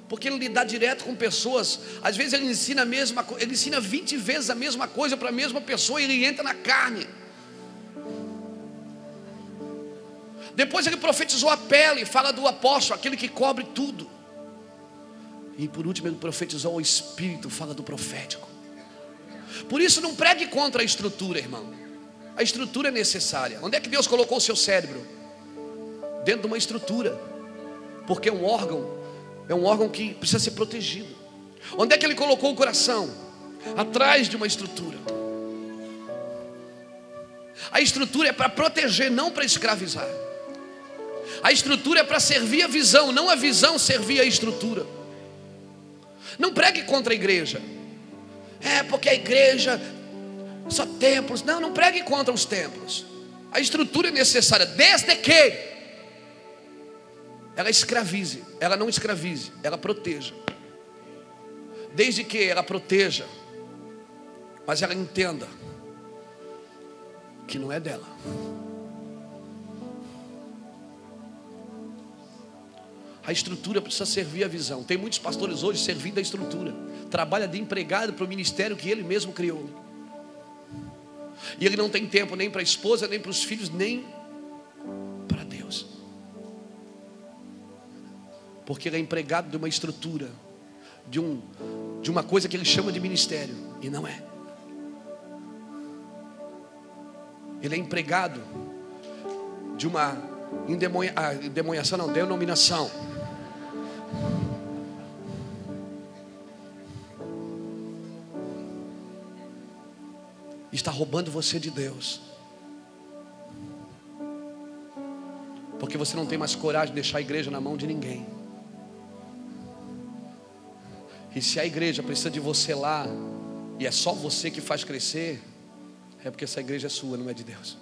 porque ele lida direto com pessoas. Às vezes ele ensina a mesma coisa, ele ensina 20 vezes a mesma coisa para a mesma pessoa, e ele entra na carne. Depois ele profetizou a pele, fala do apóstolo, aquele que cobre tudo. E por último ele profetizou o espírito, fala do profético. Por isso não pregue contra a estrutura, irmão. A estrutura é necessária. Onde é que Deus colocou o seu cérebro? Dentro de uma estrutura. Porque é um órgão que precisa ser protegido. Onde é que Ele colocou o coração? Atrás de uma estrutura. A estrutura é para proteger, não para escravizar. A estrutura é para servir a visão, não a visão servir a estrutura. Não pregue contra a igreja. Porque a igreja só templos. Não pregue contra os templos. A estrutura é necessária, desde que ela escravize. Ela não escravize, ela proteja. Desde que ela proteja, mas ela entenda que não é dela. A estrutura precisa servir a visão. Tem muitos pastores hoje servindo a estrutura. Trabalha de empregado para o ministério que ele mesmo criou. E ele não tem tempo nem para a esposa, nem para os filhos, nem para Deus. Porque ele é empregado de uma estrutura, de uma coisa que ele chama de ministério, e não é. Ele é empregado de uma denominação. Está roubando você de Deus. Porque você não tem mais coragem de deixar a igreja na mão de ninguém. E se a igreja precisa de você lá, e é só você que faz crescer, é porque essa igreja é sua, não é de Deus.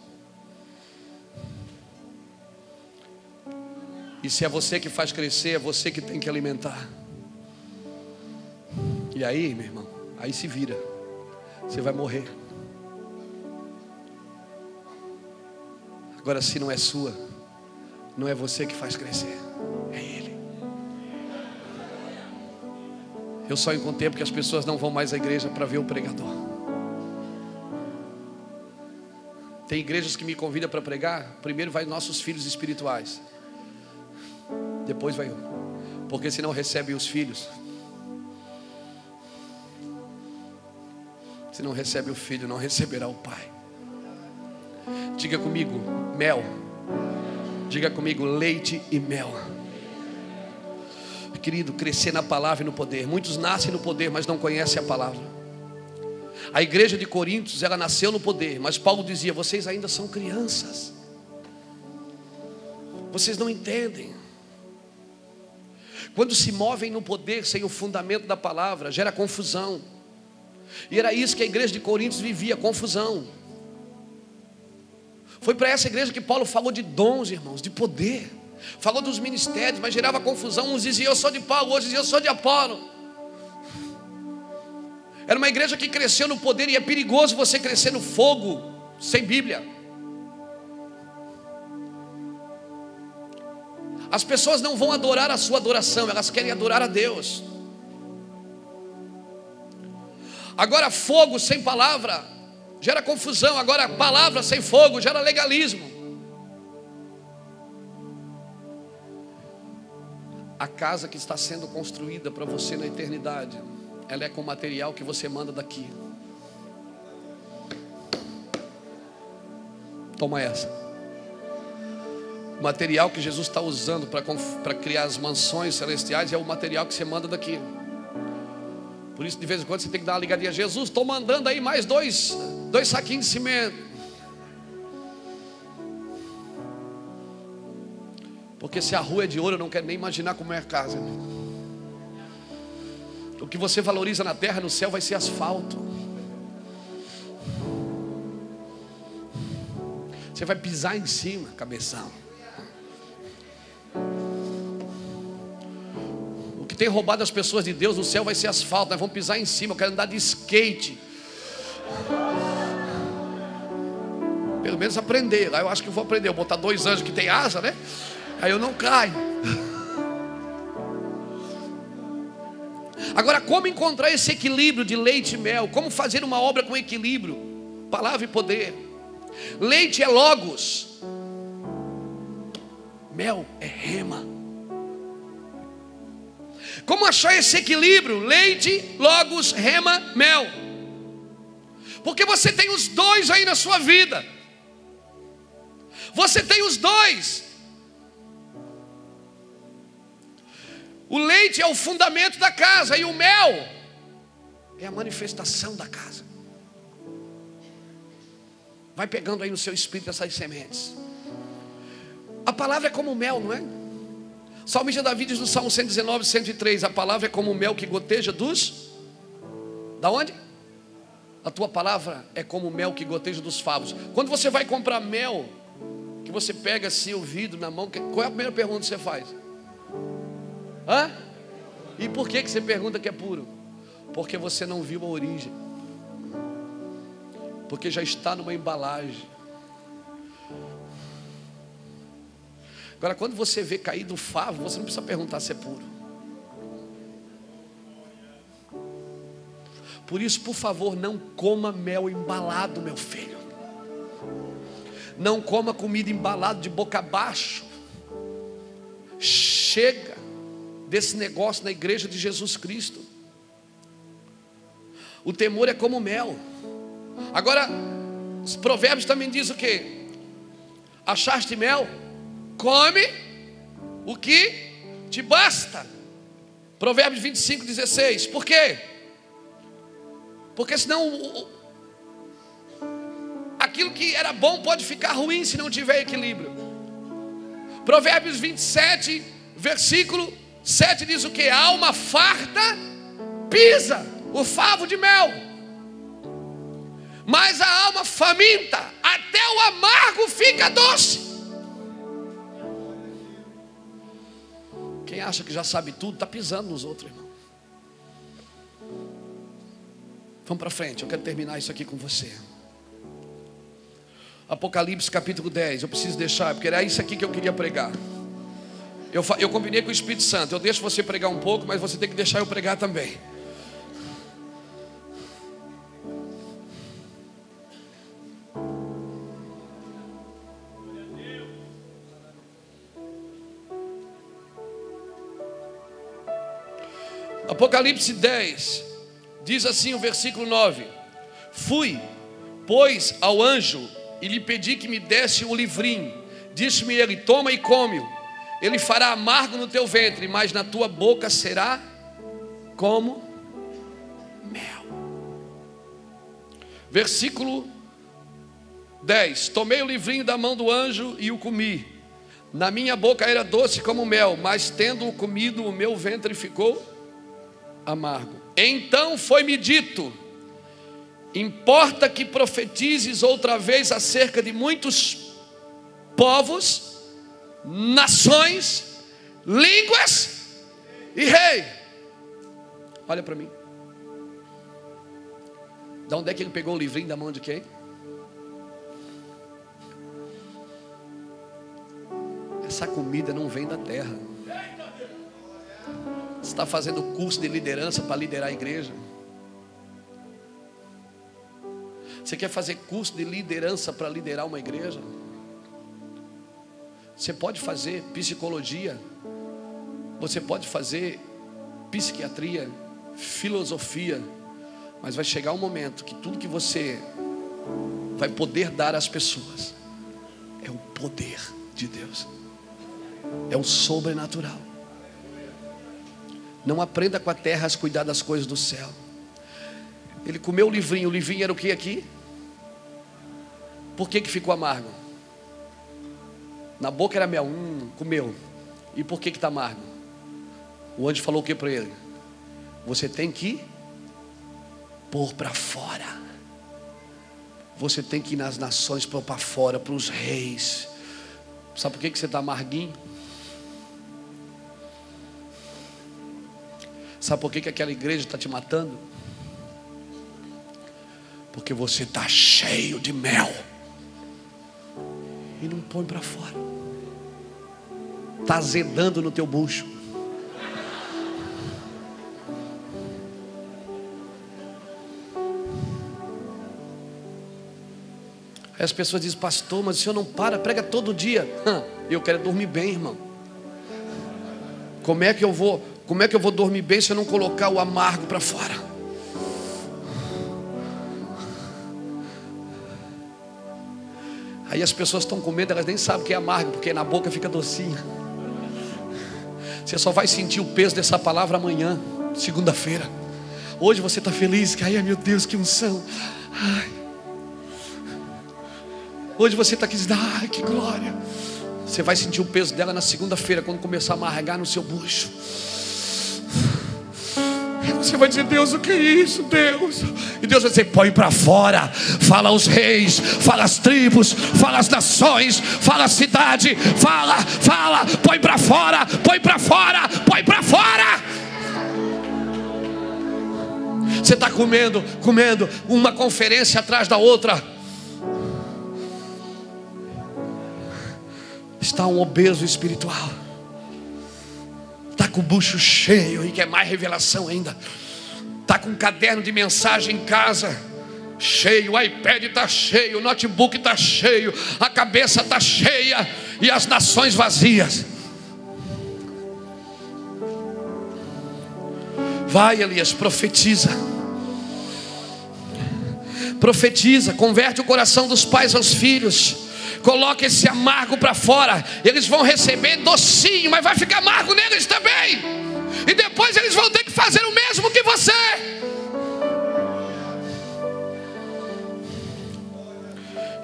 E se é você que faz crescer, é você que tem que alimentar. E aí, meu irmão, aí se vira. Você vai morrer. Agora, se não é sua, não é você que faz crescer, é Ele. Eu só encontrei porque as pessoas não vão mais à igreja para ver o pregador. Tem igrejas que me convidam para pregar. Primeiro vai nossos filhos espirituais, depois vai eu. Porque se não recebe os filhos, se não recebe o filho, não receberá o pai. Diga comigo, mel. Diga comigo, leite e mel. Querido, crescer na palavra e no poder. Muitos nascem no poder, mas não conhecem a palavra. A igreja de Coríntios, ela nasceu no poder, mas Paulo dizia: vocês ainda são crianças. Vocês não entendem. Quando se movem no poder sem o fundamento da palavra, gera confusão. E era isso que a igreja de Coríntios vivia, confusão. Foi para essa igreja que Paulo falou de dons, irmãos, de poder. Falou dos ministérios, mas gerava confusão. Uns diziam eu sou de Paulo, outros diziam eu sou de Apolo. Era uma igreja que cresceu no poder, e é perigoso você crescer no fogo sem Bíblia. As pessoas não vão adorar a sua adoração, elas querem adorar a Deus. Agora fogo sem palavra gera confusão. Agora palavra sem fogo gera legalismo. A casa que está sendo construída para você na eternidade, ela é com material que você manda daqui. Toma essa. O material que Jesus está usando para criar as mansões celestiais é o material que você manda daqui. Por isso de vez em quando você tem que dar uma ligadinha: Jesus, estou mandando aí mais dois saquinhos de cimento. Porque se a rua é de ouro, eu não quero nem imaginar como é a casa. O que você valoriza na terra, no céu vai ser asfalto. Você vai pisar em cima, cabeção. O que tem roubado as pessoas de Deus no céu vai ser asfalto. Nós vamos pisar em cima. Eu quero andar de skate. Pelo menos aprender. Lá eu acho que eu vou aprender. Eu vou botar 2 anjos que tem asa, né? Aí eu não caio. Agora, como encontrar esse equilíbrio de leite e mel? Como fazer uma obra com equilíbrio? Palavra e poder. Leite é logos, mel é rema. Como achar esse equilíbrio? Leite, logos, rema, mel. Porque você tem os dois aí na sua vida. Você tem os dois. O leite é o fundamento da casa, e o mel é a manifestação da casa. Vai pegando aí no seu espírito essas sementes. A palavra é como mel, não é? O salmista Davi diz no Salmo 119, 103: a palavra é como o mel que goteja dos... Da onde? A tua palavra é como o mel que goteja dos favos. Quando você vai comprar mel, que você pega assim o vidro na mão, qual é a primeira pergunta que você faz? Hã? E por que você pergunta que é puro? Porque você não viu a origem. Porque já está numa embalagem. Agora, quando você vê cair do favo, você não precisa perguntar se é puro. Por isso, por favor, não coma mel embalado, meu filho. Não coma comida embalada de boca abaixo. Chega desse negócio na igreja de Jesus Cristo. O temor é como mel. Agora, os provérbios também dizem o quê? Achaste mel? Come o que te basta. Provérbios 25, 16. Por quê? Porque senão aquilo que era bom pode ficar ruim se não tiver equilíbrio. Provérbios 27, versículo 7 diz o quê? A alma farta pisa o favo de mel, mas a alma faminta, até o amargo fica doce. Quem acha que já sabe tudo, está pisando nos outros, irmão. Vamos para frente, eu quero terminar isso aqui com você. Apocalipse capítulo 10, eu preciso deixar, porque era isso aqui que eu queria pregar. Eu combinei com o Espírito Santo, eu deixo você pregar um pouco, mas você tem que deixar eu pregar também. Apocalipse 10, diz assim o versículo 9: fui, pois, ao anjo e lhe pedi que me desse um livrinho. Disse-me ele: toma e come-o. Ele fará amargo no teu ventre, mas na tua boca será como mel. Versículo 10: tomei o livrinho da mão do anjo e o comi. Na minha boca era doce como mel, mas tendo-o comido, o meu ventre ficou amargo. Então foi-me dito: importa que profetizes outra vez acerca de muitos povos, nações, línguas e rei. Olha para mim. De onde é que ele pegou o livrinho da mão de quem? Essa comida não vem da terra. Você está fazendo curso de liderança para liderar a igreja? Você quer fazer curso de liderança para liderar uma igreja? Você pode fazer psicologia, você pode fazer psiquiatria, filosofia, mas vai chegar um momento que tudo que você vai poder dar às pessoas é o poder de Deus, é o sobrenatural. Não aprenda com a terra a cuidar das coisas do céu. Ele comeu o livrinho era o que aqui? Por que ficou amargo? Na boca era mel, comeu. E por que está amargo? O anjo falou o que para ele? Você tem que pôr para fora. Você tem que ir nas nações, pôr para fora, para os reis. Sabe por que você está amarguinho? Sabe por que aquela igreja está te matando? Porque você está cheio de mel e não põe para fora. Está azedando no teu bucho. Aí as pessoas dizem: pastor, mas o senhor não para, prega todo dia. Eu quero dormir bem, irmão. Como é que eu vou dormir bem se eu não colocar o amargo para fora? Aí as pessoas estão com medo, elas nem sabem o que é amargo, porque na boca fica docinho. Você só vai sentir o peso dessa palavra amanhã, segunda-feira. Hoje você está feliz, que ai meu Deus, que unção. Ai. Hoje você está aqui dizendo: ai, que glória. Você vai sentir o peso dela na segunda-feira, quando começar a amargar no seu bucho. E você vai dizer: Deus, o que é isso, Deus? E Deus vai dizer: põe para fora. Fala aos reis, fala às tribos, fala às nações, fala à cidade. Fala, põe para fora, põe para fora, põe para fora. Você está comendo uma conferência atrás da outra. Está um obeso espiritual. Está com o bucho cheio e quer mais revelação ainda. Está com um caderno de mensagem em casa cheio, o iPad está cheio, o notebook está cheio, a cabeça está cheia e as nações vazias. Vai, Elias, profetiza. Profetiza, converte o coração dos pais aos filhos. Coloca esse amargo para fora. Eles vão receber docinho, mas vai ficar amargo neles também. E depois eles vão ter que fazer o mesmo que você.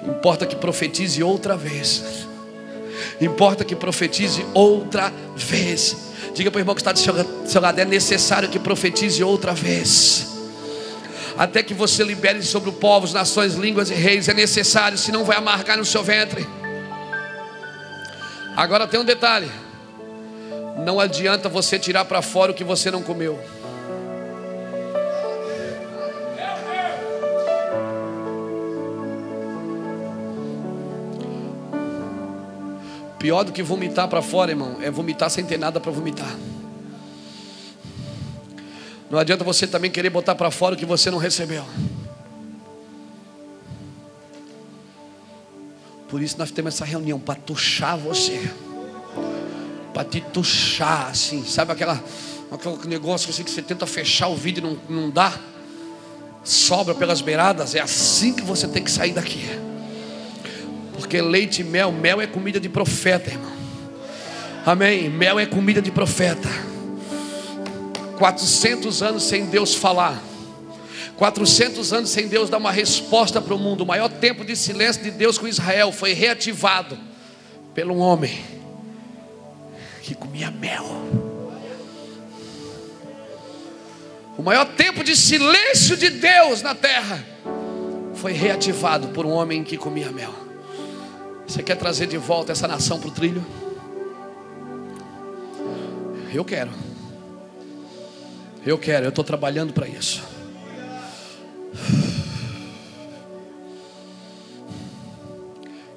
Importa que profetize outra vez. Importa que profetize outra vez. Diga para o irmão que está do seu lado: é necessário que profetize outra vez. Até que você libere sobre os povos, nações, línguas e reis. É necessário, senão vai amargar no seu ventre. Agora tem um detalhe: não adianta você tirar para fora o que você não comeu. Pior do que vomitar para fora, irmão, é vomitar sem ter nada para vomitar. Não adianta você também querer botar para fora o que você não recebeu. Por isso nós temos essa reunião, para tuchar você, para te tuchar assim. Sabe aquele negócio assim, que você tenta fechar o vidro e não dá? Sobra pelas beiradas. É assim que você tem que sair daqui. Porque leite e mel é comida de profeta, irmão. Amém? Mel é comida de profeta. 400 anos sem Deus falar, 400 anos sem Deus dar uma resposta para o mundo. O maior tempo de silêncio de Deus com Israel foi reativado pelo homem. que comia mel. O maior tempo de silêncio de Deus na terra foi reativado por um homem que comia mel. Você quer trazer de volta essa nação para o trilho? Eu quero. Eu estou trabalhando para isso.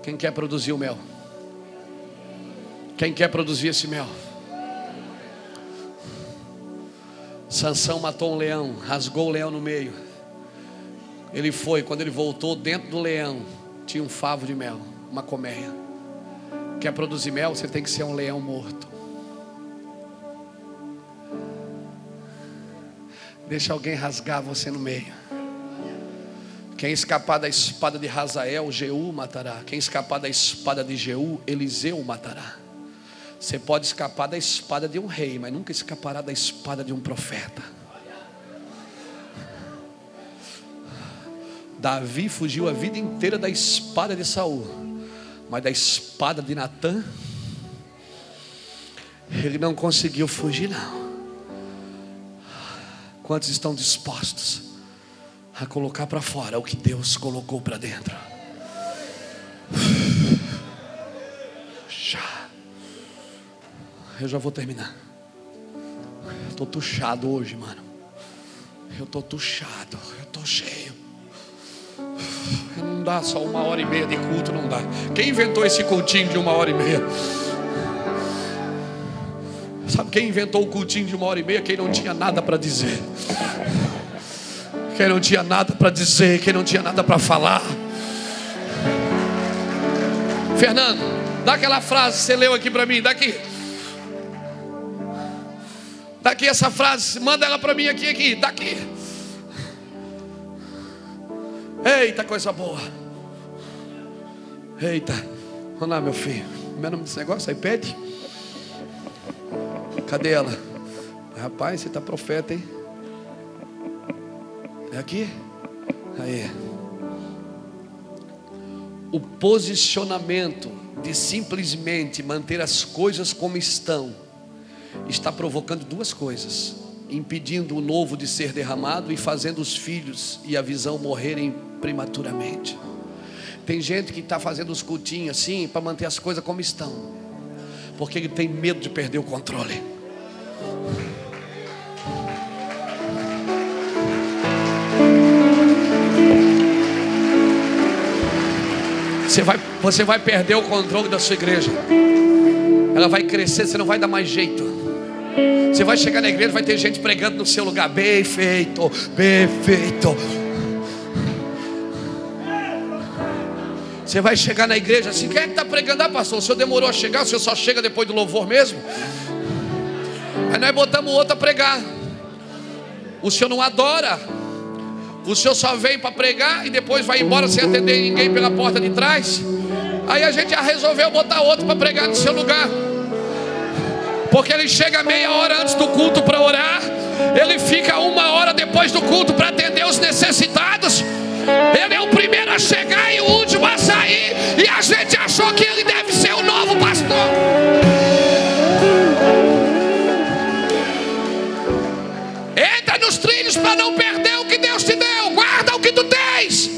Quem quer produzir o mel? Quem quer produzir esse mel? Sansão matou um leão, rasgou o leão no meio. Ele foi, quando ele voltou, dentro do leão tinha um favo de mel, uma colmeia. Quer produzir mel? Você tem que ser um leão morto. Deixa alguém rasgar você no meio. Quem escapar da espada de Hazael, Jeú matará. Quem escapar da espada de Jeú, Eliseu matará. Você pode escapar da espada de um rei, mas nunca escapará da espada de um profeta. Davi fugiu a vida inteira da espada de Saul, mas da espada de Natã ele não conseguiu fugir, não. Quantos estão dispostos a colocar para fora o que Deus colocou para dentro? Eu já vou terminar. Estou tuchado hoje, mano. Eu estou tuchado, eu estou cheio. Não dá só 1h30 de culto, não dá. Quem inventou esse cultinho de 1h30? Sabe quem inventou o cultinho de 1h30? Quem não tinha nada para dizer. Quem não tinha nada para dizer, quem não tinha nada para falar. Fernando, dá aquela frase que você leu aqui para mim, daqui. Daqui essa frase, manda ela para mim aqui, daqui. Eita, coisa boa. Eita, vamos lá, meu filho. Como é o nome desse negócio? iPad? Cadê ela? Rapaz, você tá profeta, hein? É aqui? Aí. O posicionamento de simplesmente manter as coisas como estão está provocando duas coisas: impedindo o novo de ser derramado e fazendo os filhos e a visão morrerem prematuramente. Tem gente que está fazendo os cultinhos assim para manter as coisas como estão, porque ele tem medo de perder o controle. Você vai perder o controle da sua igreja. Ela vai crescer, você não vai dar mais jeito. Você vai chegar na igreja, vai ter gente pregando no seu lugar. Bem feito, bem feito. Você vai chegar na igreja assim: quem é que está pregando? Ah, pastor, o senhor demorou a chegar, o senhor só chega depois do louvor mesmo? Aí nós botamos o outro a pregar. O senhor não adora. O senhor só vem para pregar e depois vai embora sem atender ninguém pela porta de trás. Aí a gente já resolveu botar outro para pregar no seu lugar, porque ele chega meia hora antes do culto para orar. Ele fica 1 hora depois do culto para atender os necessitados. Ele é o primeiro a chegar e o último a sair. E a gente achou que ele deve ser o novo pastor. Entra nos trilhos para não perder o que Deus te deu. Guarda o que tu tens.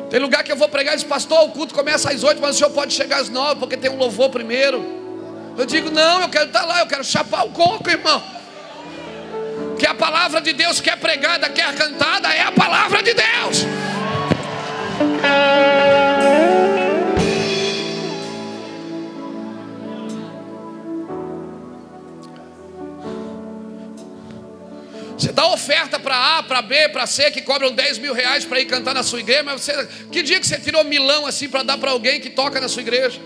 Tem lugar que eu vou pregar e diz: pastor, o culto começa às 8, mas o senhor pode chegar às 9, porque tem um louvor primeiro. Eu digo: não, eu quero estar lá, eu quero chapar o coco, irmão. Que a palavra de Deus que é pregada, que é cantada, é a palavra de Deus. Você dá oferta para A, para B, para C, que cobram 10 mil reais para ir cantar na sua igreja. Mas você, que dia que você tirou milão assim para dar para alguém que toca na sua igreja?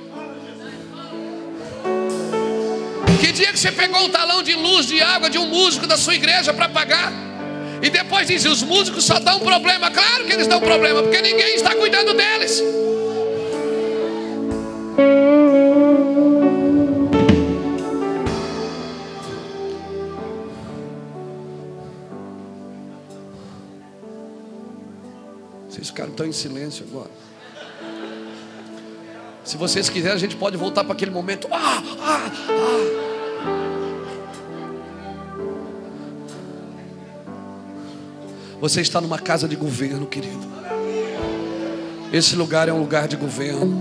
Que dia que você pegou um talão de luz, de água de um músico da sua igreja para pagar? E depois diz: os músicos só dão problema. Claro que eles dão problema, porque ninguém está cuidando deles. tão em silêncio agora. Se vocês quiserem, a gente pode voltar para aquele momento. Você está numa casa de governo, querido. Esse lugar é um lugar de governo.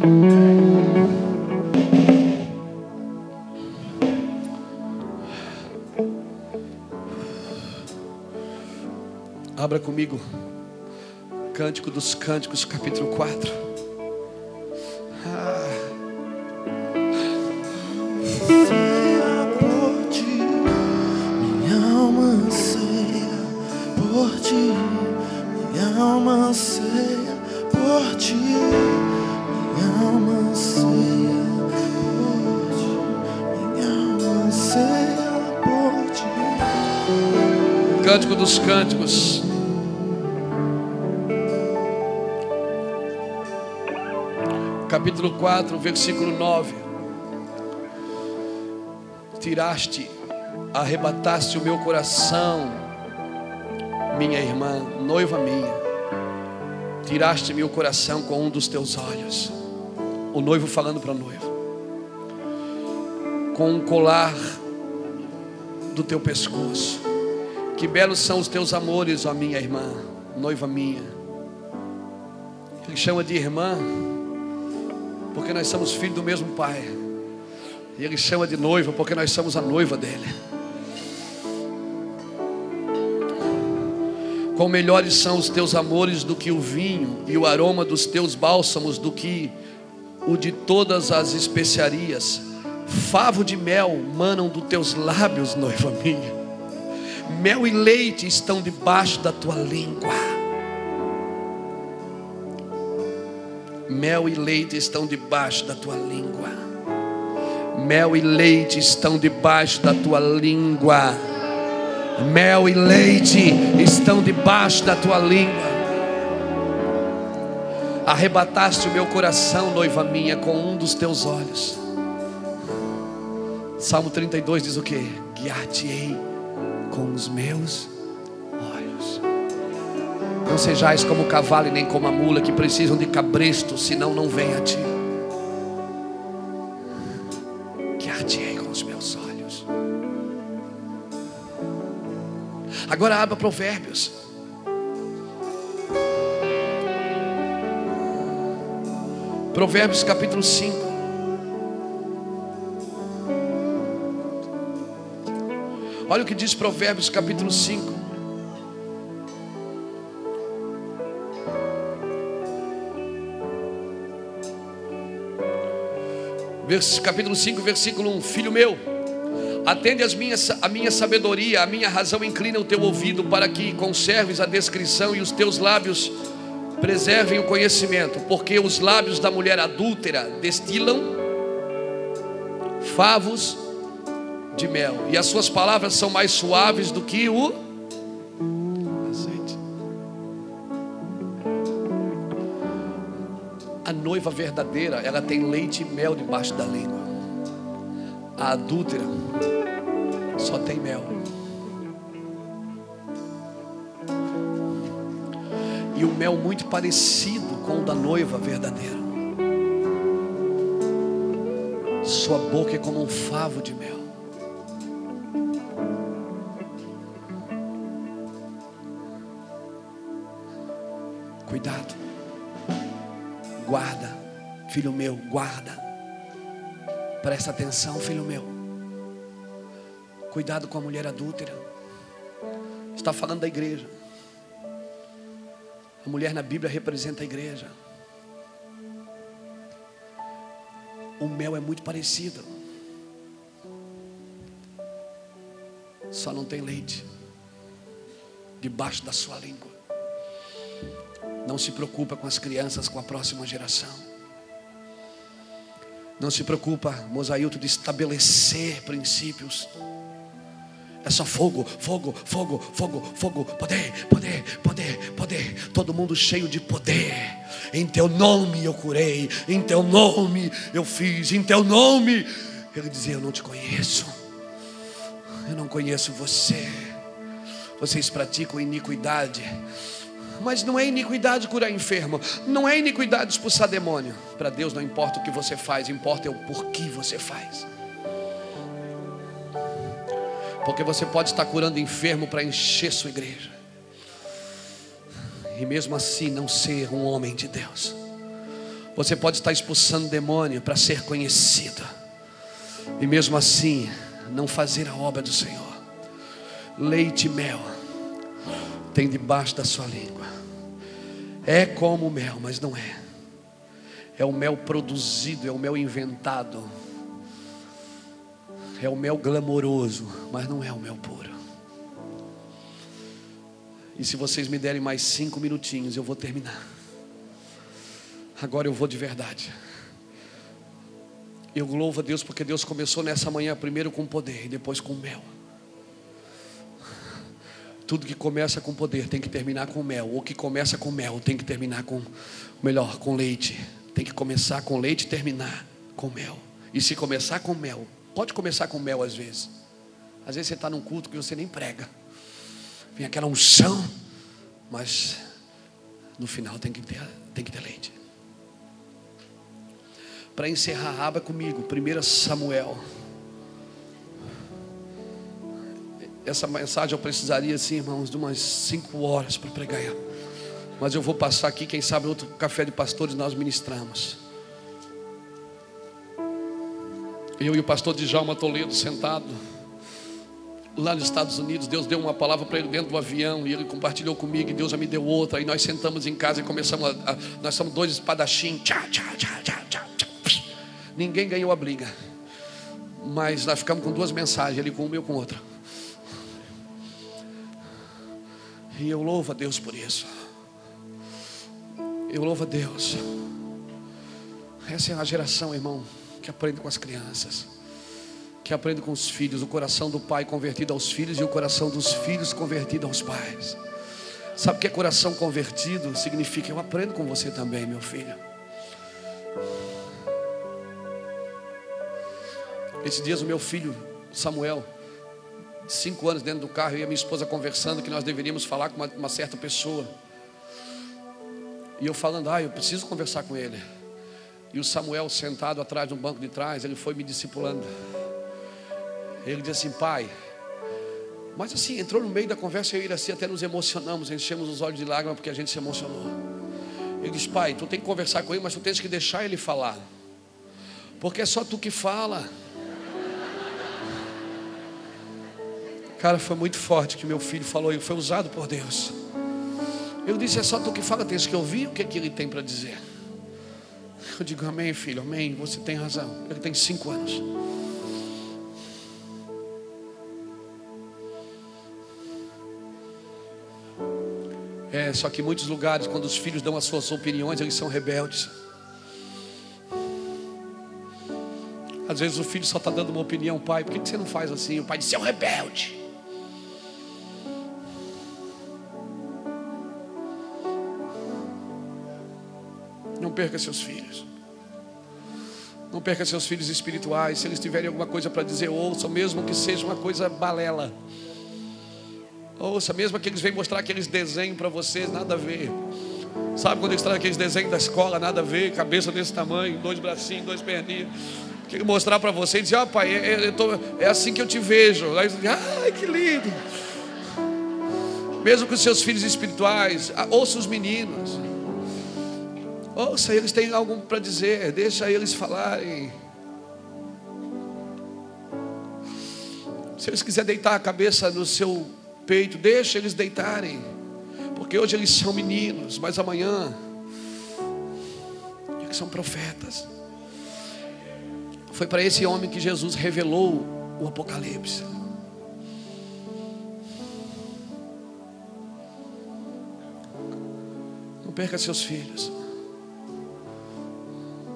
Abra comigo Cântico dos Cânticos, capítulo 4. Por ti, minha alma anseia por ti, minha alma anseia por ti, minha alma anseia por ti, minha alma anseia por ti. Cântico dos Cânticos, capítulo 4, versículo 9. Tiraste, arrebataste o meu coração, minha irmã, noiva minha. Tiraste meu coração com um dos teus olhos. O noivo falando para a noiva. Com um colar do teu pescoço. Que belos são os teus amores, ó minha irmã, noiva minha. Ele chama de irmã porque nós somos filhos do mesmo pai. E ele chama de noiva porque nós somos a noiva dele. Quão melhores são os teus amores do que o vinho, e o aroma dos teus bálsamos do que o de todas as especiarias. Favo de mel manam dos teus lábios, noiva minha. Mel e leite estão debaixo da tua língua. Mel e leite estão debaixo da tua língua. Mel e leite estão debaixo da tua língua. Mel e leite estão debaixo da tua língua. Arrebataste o meu coração, noiva minha, com um dos teus olhos. Salmo 32 diz o que? Guiar-te-ei com os meus olhos. Não sejais como o cavalo e nem como a mula, que precisam de cabresto, senão não vem a ti. Guiar-te-ei com os meus olhos. Agora abra Provérbios. Provérbios capítulo 5. Olha o que diz Provérbios capítulo 5. Capítulo 5, versículo 1. Filho meu, atende a minha sabedoria, a minha razão inclina o teu ouvido, para que conserves a descrição e os teus lábios preservem o conhecimento. Porque os lábios da mulher adúltera destilam favos de mel, e as suas palavras são mais suaves do que o azeite. A noiva verdadeira, ela tem leite e mel debaixo da língua. A adúltera só tem mel. E o mel muito parecido com o da noiva verdadeira. Sua boca é como um favo de mel. Cuidado. Guarda, filho meu, guarda. Presta atenção, filho meu. Cuidado com a mulher adúltera. Está falando da igreja. A mulher na Bíblia representa a igreja. O mel é muito parecido, só não tem leite debaixo da sua língua. Não se preocupa com as crianças, com a próxima geração. Não se preocupa, Mosailton, de estabelecer princípios. É só fogo, fogo, fogo, fogo, fogo. Poder, poder, poder, poder. Todo mundo cheio de poder. Em teu nome eu curei. Em teu nome eu fiz. Em teu nome. Ele dizia: eu não te conheço. Eu não conheço você. Vocês praticam iniquidade. Mas não é iniquidade curar enfermo, não é iniquidade expulsar demônio. Para Deus não importa o que você faz, importa é o porquê você faz. Porque você pode estar curando enfermo para encher sua igreja, e mesmo assim não ser um homem de Deus. Você pode estar expulsando demônio para ser conhecido, e mesmo assim não fazer a obra do Senhor. Leite e mel tem debaixo da sua língua. É como mel, mas não é. É o mel produzido, é o mel inventado, é o mel glamouroso, mas não é o mel puro. E se vocês me derem mais 5 minutinhos, eu vou terminar. Agora eu vou de verdade. Eu louvo a Deus porque Deus começou nessa manhã primeiro com poder e depois com mel. Tudo que começa com poder tem que terminar com mel. O que começa com mel tem que terminar com leite. Tem que começar com leite e terminar com mel. E se começar com mel, pode começar com mel às vezes. Às vezes você está num culto que você nem prega, vem aquela unção, mas no final tem que ter leite. Para encerrar, abra comigo 1 Samuel. Essa mensagem eu precisaria, assim, irmãos, de umas 5 horas para pregar ela. Mas eu vou passar aqui, quem sabe outro café de pastores nós ministramos. Eu e o pastor Djalma Toledo sentado lá nos Estados Unidos, Deus deu uma palavra para ele dentro do avião, e ele compartilhou comigo, e Deus já me deu outra. Aí nós sentamos em casa e começamos nós somos 2 espadachim. Ninguém ganhou a briga, mas nós ficamos com 2 mensagens, ele com uma e eu com outra. E eu louvo a Deus por isso. Eu louvo a Deus. Essa é uma geração, irmão, que aprende com as crianças, que aprende com os filhos. O coração do pai convertido aos filhos, e o coração dos filhos convertido aos pais. Sabe o que é coração convertido? Significa: eu aprendo com você também, meu filho. Esses dias o meu filho Samuel, de 5 anos, dentro do carro, eu e a minha esposa conversando que nós deveríamos falar com uma certa pessoa. E eu falando: eu preciso conversar com ele. E o Samuel sentado atrás no banco de trás, ele foi me discipulando. Ele disse assim: pai, mas assim, entrou no meio da conversa, eu e ele assim até nos emocionamos, enchemos os olhos de lágrimas porque a gente se emocionou. Ele disse: pai, tu tem que conversar com ele, mas tu tens que deixar ele falar, porque é só tu que fala. Cara, foi muito forte que meu filho falou, e foi usado por Deus. Eu disse: é só tu que fala, tens que ouvir o que ele tem para dizer. Eu digo: amém, filho, amém, você tem razão. Ele tem 5 anos. Só que em muitos lugares, quando os filhos dão as suas opiniões, eles são rebeldes. Às vezes o filho só está dando uma opinião: pai, por que você não faz assim? O pai diz: é um rebelde. Não perca seus filhos. Não perca seus filhos espirituais. Se eles tiverem alguma coisa para dizer, ouça, mesmo que seja uma coisa balela. Ouça, mesmo que eles venham mostrar aqueles desenhos para vocês, nada a ver. Sabe quando eles trazem aqueles desenhos da escola, nada a ver, cabeça desse tamanho, 2 bracinhos, 2 perninhas. Quero mostrar para vocês, dizer: pai, é assim que eu te vejo. Aí, ai, que lindo. Mesmo com os seus filhos espirituais, ouça os meninos. Ouça, eles têm algo para dizer, deixa eles falarem. Se eles quiserem deitar a cabeça no seu peito, deixa eles deitarem, porque hoje eles são meninos, mas amanhã eles são profetas. Foi para esse homem que Jesus revelou o Apocalipse. Não perca seus filhos.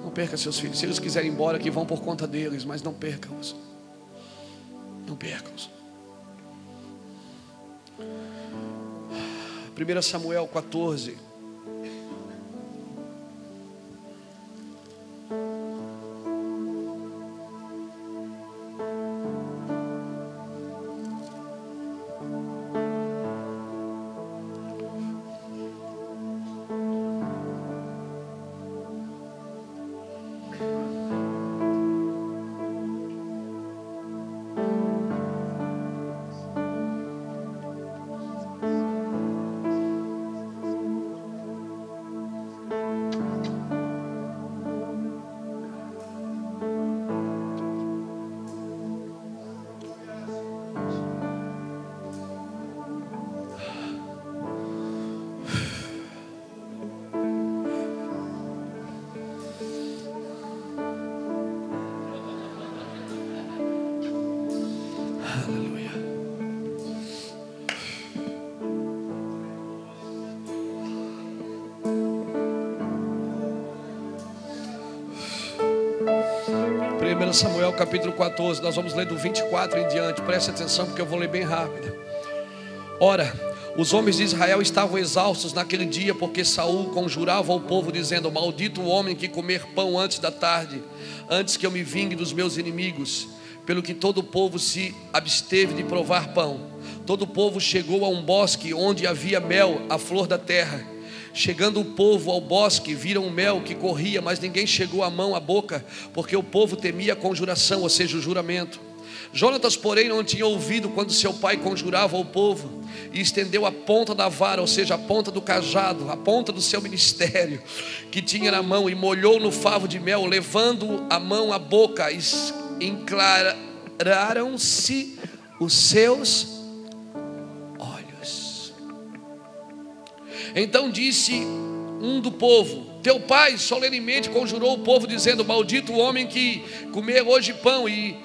Não perca seus filhos. Se eles quiserem ir embora, que vão por conta deles, mas não percam-os. Não percam-os. 1 Samuel 14. 1 Samuel capítulo 14, nós vamos ler do 24 em diante. Preste atenção porque eu vou ler bem rápido. Ora, os homens de Israel estavam exaustos naquele dia, porque Saul conjurava ao povo dizendo: maldito o homem que comer pão antes da tarde, antes que eu me vingue dos meus inimigos. Pelo que todo o povo se absteve de provar pão. Todo o povo chegou a um bosque onde havia mel, a flor da terra. Chegando o povo ao bosque, viram o mel que corria, mas ninguém chegou a mão à boca, porque o povo temia a conjuração, ou seja, o juramento. Jonatas, porém, não tinha ouvido quando seu pai conjurava ao povo, e estendeu a ponta da vara, ou seja, a ponta do cajado, a ponta do seu ministério, que tinha na mão, e molhou no favo de mel, levando a mão à boca, enclararam-se os seus olhos. Então disse um do povo: teu pai solenemente conjurou o povo, dizendo: maldito o homem que comer hoje pão, e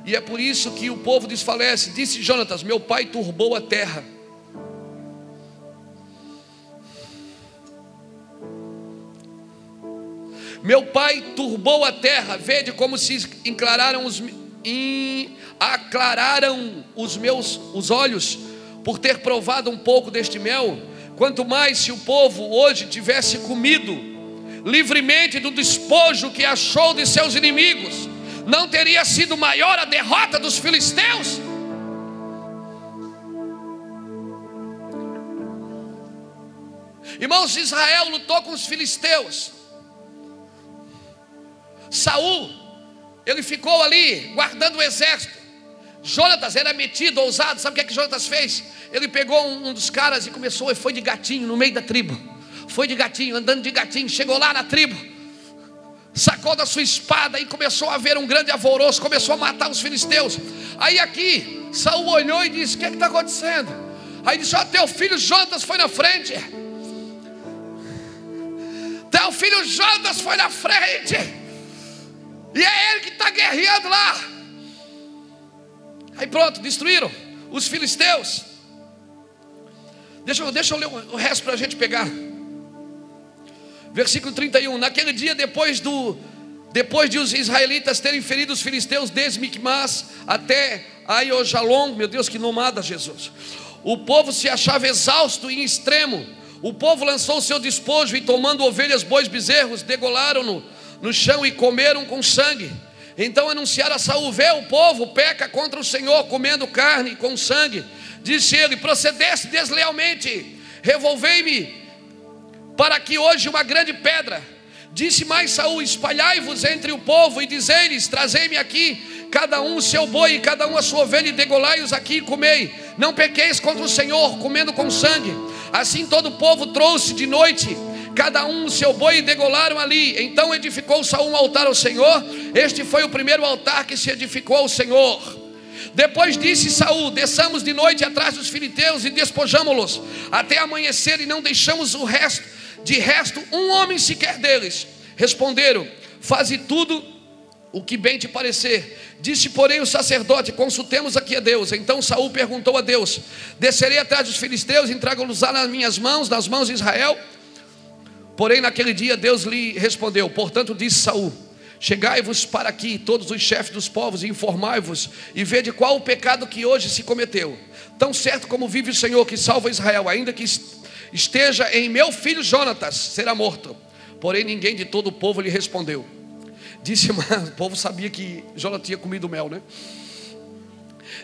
é por isso que o povo desfalece. Disse Jonatas: meu pai turbou a terra. Meu pai turbou a terra. Vede como se aclararam os olhos, por ter provado um pouco deste mel. Quanto mais se o povo hoje tivesse comido livremente do despojo que achou de seus inimigos, não teria sido maior a derrota dos filisteus? Irmãos, Israel lutou com os filisteus. Saul, ele ficou ali guardando o exército. Jonatas era metido, ousado. Sabe o que Jonatas fez? Ele pegou um dos caras e começou, e foi de gatinho no meio da tribo. Foi de gatinho, andando de gatinho. Chegou lá na tribo, sacou da sua espada e começou a haver um grande alvoroço. Começou a matar os filisteus. Aí aqui, Saul olhou e disse: o que está acontecendo? Aí disse: ó, teu filho Jonatas foi na frente. Teu filho Jonatas foi na frente, e é ele que está guerreando lá. Aí pronto, destruíram os filisteus. Deixa eu ler o resto para a gente pegar. Versículo 31. Naquele dia, depois de os israelitas terem ferido os filisteus desde Micmas até Aiojalon, meu Deus, que nomada, Jesus, o povo se achava exausto em extremo. O povo lançou o seu despojo, e tomando ovelhas, bois, bezerros, degolaram no chão e comeram com sangue. Então anunciaram a Saul: vê, o povo peca contra o Senhor, comendo carne com sangue. Disse ele: procedeste deslealmente, revolvei-me para que hoje uma grande pedra. Disse mais Saul: espalhai-vos entre o povo e dizei-lhes: trazei-me aqui cada um o seu boi e cada um a sua ovelha, e degolai-os aqui e comei. Não pequeis contra o Senhor, comendo com sangue. Assim todo o povo trouxe de noite cada um o seu boi, e degolaram ali. Então edificou Saul um altar ao Senhor. Este foi o primeiro altar que se edificou ao Senhor. Depois disse Saul: desçamos de noite atrás dos filisteus e despojamo-los até amanhecer, e não deixamos de resto um homem sequer deles. Responderam: faze tudo o que bem te parecer. Disse, porém, o sacerdote: consultemos aqui a Deus. Então Saul perguntou a Deus: descerei atrás dos filisteus e entrego-los nas minhas mãos, nas mãos de Israel? Porém naquele dia Deus lhe respondeu: portanto disse Saul: chegai-vos para aqui todos os chefes dos povos, e informai-vos, e vede qual o pecado que hoje se cometeu. Tão certo como vive o Senhor que salva Israel, ainda que esteja em meu filho Jonatas, será morto. Porém ninguém de todo o povo lhe respondeu. Disse mais, o povo sabia que Jonatas tinha comido mel, né?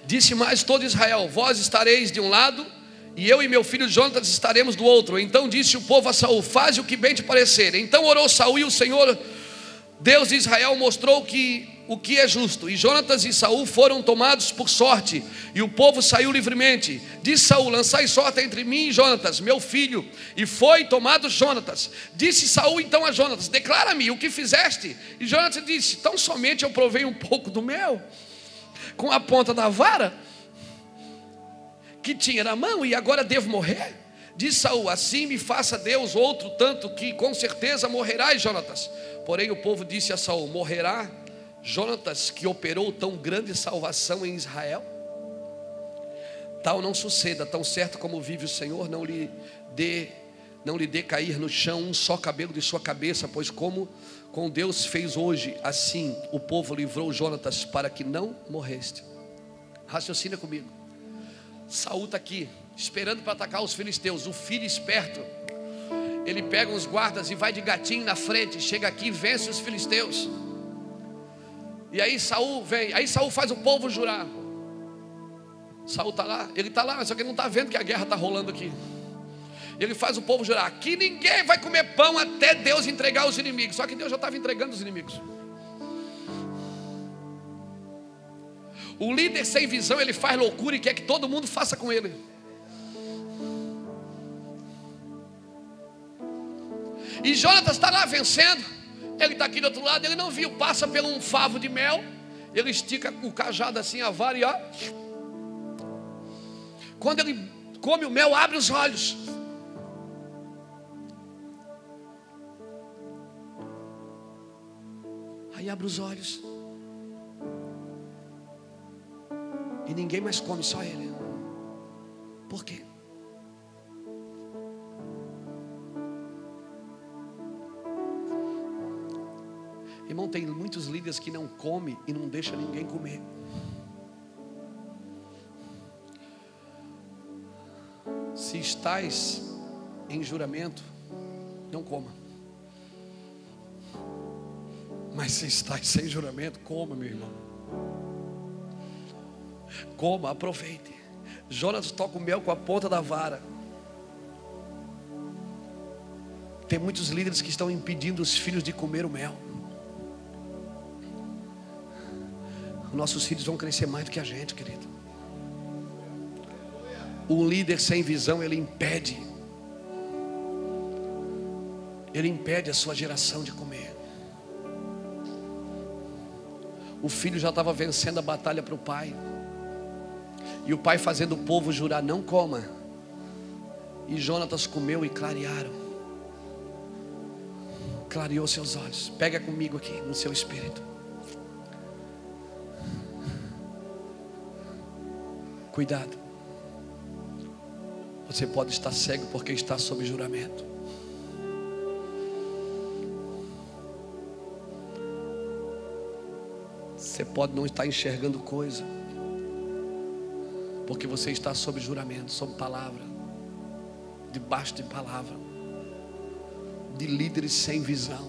Disse mais todo Israel: vós estareis de um lado, e eu e meu filho Jonatas estaremos do outro. Então disse o povo a Saul: faze o que bem te parecer. Então orou Saul, e o Senhor Deus de Israel mostrou o que é justo. E Jonatas e Saul foram tomados por sorte, e o povo saiu livremente. Disse Saul: lançai sorte entre mim e Jonatas, meu filho. E foi tomado Jonatas. Disse Saul então a Jonatas: declara-me o que fizeste. E Jonatas disse: tão somente eu provei um pouco do mel com a ponta da vara que tinha na mão, e agora devo morrer? Diz Saul: assim me faça Deus outro tanto, que com certeza morrerás, Jonatas. Porém o povo disse a Saul: morrerá Jonatas, que operou tão grande salvação em Israel? Tal não suceda, tão certo como vive o Senhor, não lhe dê não lhe dê cair no chão um só cabelo de sua cabeça, pois como com Deus fez hoje, assim o povo livrou Jonatas para que não morreste. Raciocina comigo. Saul está aqui, esperando para atacar os filisteus. O filho esperto, ele pega uns guardas e vai de gatinho na frente, chega aqui e vence os filisteus. E aí Saul vem, aí Saul faz o povo jurar. Saul está lá, ele está lá, só que ele não está vendo que a guerra está rolando aqui. Ele faz o povo jurar que ninguém vai comer pão até Deus entregar os inimigos. Só que Deus já estava entregando os inimigos. O líder sem visão, ele faz loucura e quer que todo mundo faça com ele. E Jonatas está lá vencendo. Ele está aqui do outro lado, ele não viu, passa por um favo de mel. Ele estica o cajado assim, a vara e ó. Quando ele come o mel, abre os olhos. Aí abre os olhos. E ninguém mais come, só ele. Por quê? Irmão, tem muitos líderes que não comem e não deixam ninguém comer. Se estás em juramento, não coma. Mas se estás sem juramento, coma, meu irmão. Coma, aproveite. Jonas toca o mel com a ponta da vara. Tem muitos líderes que estão impedindo os filhos de comer o mel. Nossos filhos vão crescer mais do que a gente, querido. O líder sem visão, ele impede a sua geração de comer. O filho já estava vencendo a batalha para o pai. E o pai fazendo o povo jurar, não coma. E Jonatas comeu e clarearam. Clareou seus olhos. Pega comigo aqui no seu espírito. Cuidado. Você pode estar cego porque está sob juramento. Você pode não estar enxergando coisa porque você está sob juramento, sob palavra, debaixo de palavra, de líderes sem visão.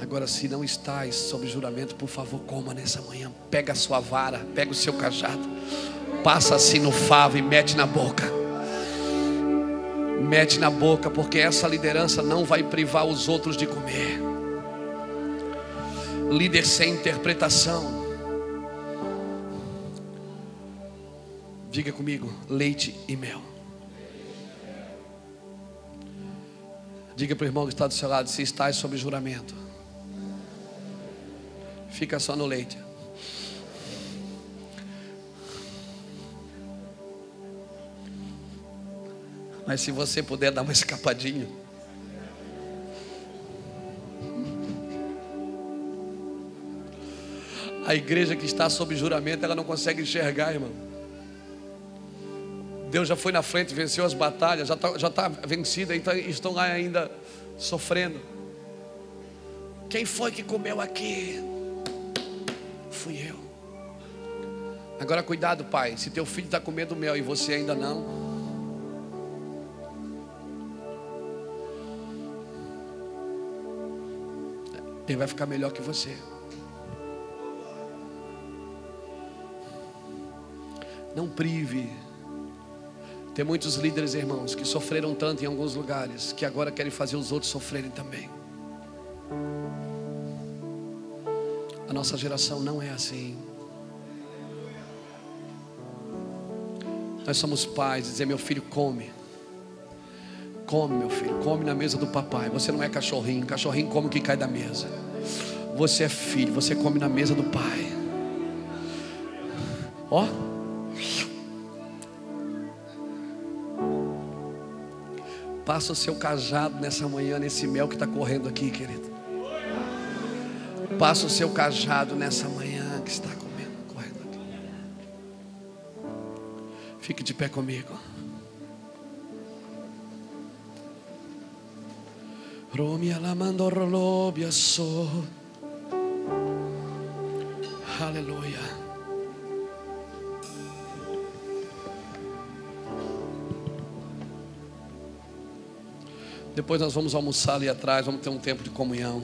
Agora, se não estás sob juramento, por favor, coma nessa manhã. Pega a sua vara, pega o seu cajado, passa assim no favo e mete na boca. Mete na boca, porque essa liderança não vai privar os outros de comer. Líder sem interpretação. Diga comigo, leite e mel. Diga para o irmão que está do seu lado, se estás sob juramento, fica só no leite. Mas se você puder dar uma escapadinha, a igreja que está sob juramento, ela não consegue enxergar, irmão. Deus já foi na frente, venceu as batalhas, já está vencida, então estão lá ainda sofrendo. Quem foi que comeu aqui? Fui eu. Agora cuidado, pai, se teu filho está comendo mel e você ainda não, ele vai ficar melhor que você. Não prive. Tem muitos líderes, irmãos, que sofreram tanto em alguns lugares, que agora querem fazer os outros sofrerem também. A nossa geração não é assim. Nós somos pais, dizer, meu filho, come. Come, meu filho, come na mesa do papai. Você não é cachorrinho, cachorrinho come o que cai da mesa. Você é filho, você come na mesa do pai. Ó. Passa o seu cajado nessa manhã, nesse mel que está correndo aqui, querido. Passa o seu cajado nessa manhã que está correndo aqui. Fique de pé comigo. Romia la mandorolobia so. Aleluia. Depois nós vamos almoçar ali atrás, vamos ter um tempo de comunhão.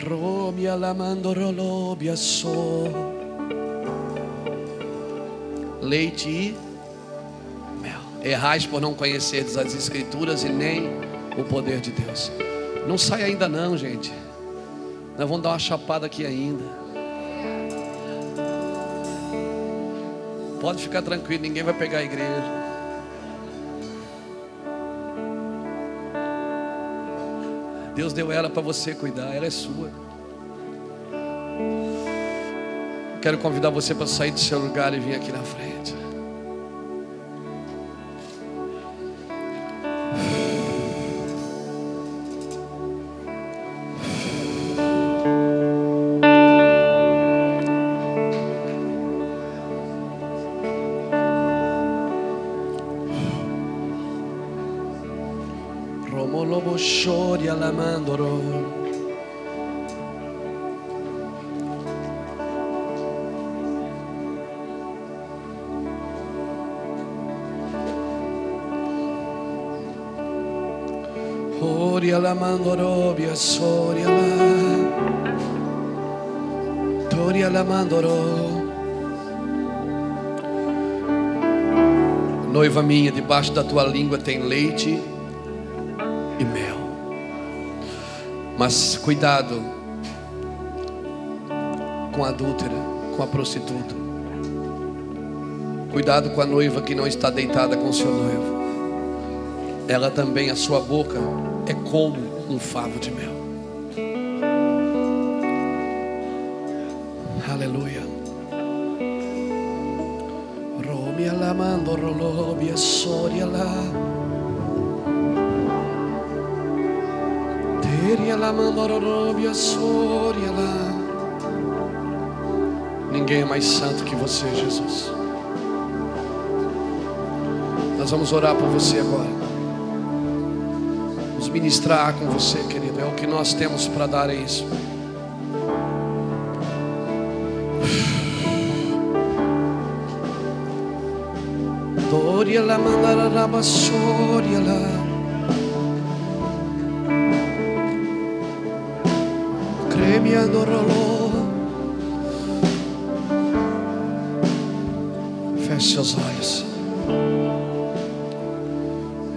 Romia la mandorolobia so. Leite e mel. Errais por não conhecerdes as Escrituras e nem o poder de Deus. Não sai ainda não, gente. Nós vamos dar uma chapada aqui ainda. Pode ficar tranquilo, ninguém vai pegar a igreja. Deus deu ela para você cuidar, ela é sua. Quero convidar você para sair do seu lugar e vir aqui na frente. Romolobo shori alamandoro. Oria la mandorobia, soria la, toria la mandoro. Noiva minha, debaixo da tua língua tem leite e mel. Mas cuidado com a adúltera, com a prostituta. Cuidado com a noiva que não está deitada com o seu noivo. Ela também, a sua boca é como um favo de mel. Aleluia. Romia la mandorolobia soria la. Teria la mandorolobia soria la. Ninguém é mais santo que você, Jesus. Nós vamos orar por você agora. Ministrar com você, querido. É o que nós temos para dar, é isso. Doria la mandara rabassoria la. Cremi adorolô. Feche seus olhos.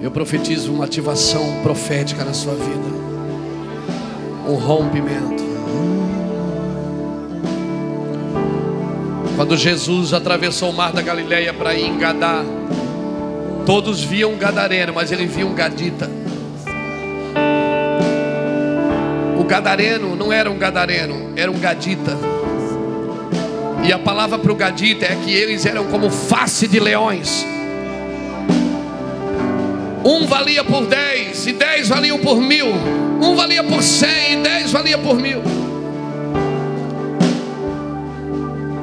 Eu profetizo uma ativação profética na sua vida. Um rompimento. Quando Jesus atravessou o mar da Galileia para ir em Gadá, todos viam um gadareno, mas ele via um gadita. O gadareno não era um gadareno, era um gadita. E a palavra para o gadita é que eles eram como face de leões. Um valia por 10 e 10 valiam por 1000. Um valia por 100 e 10 valia por 1000.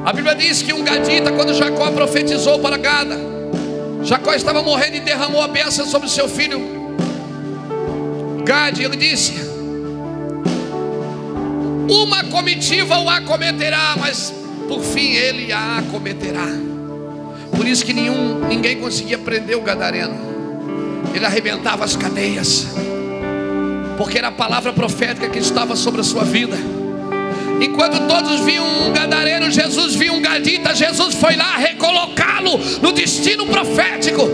A Bíblia diz que um gadita, quando Jacó profetizou para Gada, Jacó estava morrendo e derramou a bênção sobre o seu filho Gade. Ele disse: uma comitiva o acometerá, mas por fim ele a acometerá. Por isso que ninguém conseguia prender o gadareno. Ele arrebentava as cadeias, porque era a palavra profética que estava sobre a sua vida. Enquanto todos viam um gadareno, Jesus viu um gadita. Jesus foi lá recolocá-lo no destino profético.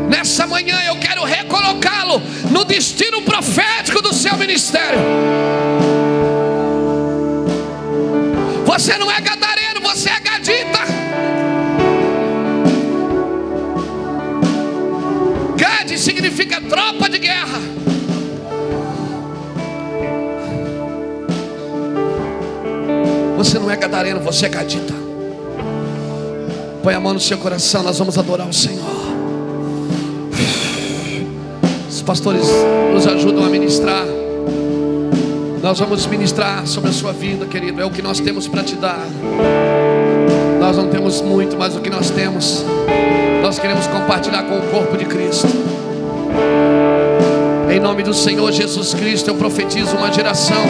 Nessa manhã eu quero recolocá-lo no destino profético do seu ministério. Você não é gadareno, você é gadita. Gade significa tropa de guerra. Você não é gadareno, você é gadita. Põe a mão no seu coração, nós vamos adorar o Senhor. Os pastores nos ajudam a ministrar. Nós vamos ministrar sobre a sua vida, querido. É o que nós temos para te dar. Nós não temos muito, mas o que nós temos, nós queremos compartilhar com o corpo de Cristo. Em nome do Senhor Jesus Cristo, eu profetizo uma geração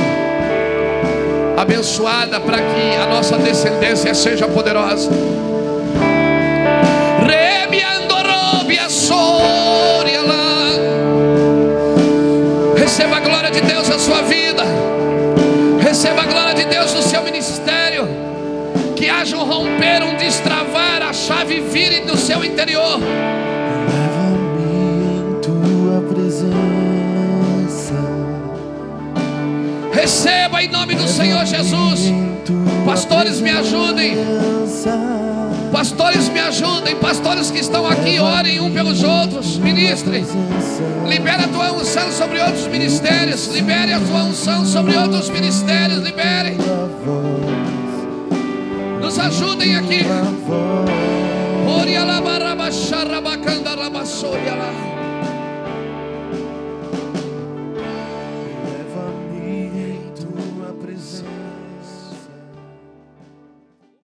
abençoada para que a nossa descendência seja poderosa. Receba a glória de Deus na sua vida. Receba a glória de Deus no seu ministério. Que haja um romper, um destravar, a chave vire no seu interior. Leva-me em tua presença. Receba em nome do Senhor Jesus. Pastores, me ajudem. Pastores, me ajudem. Pastores que estão aqui, orem um pelos outros. Ministrem. Libere a tua unção sobre outros ministérios. Libere a tua unção sobre outros ministérios. Liberem. Nos ajudem aqui. Ori alabarabacharabacandarabassori alá.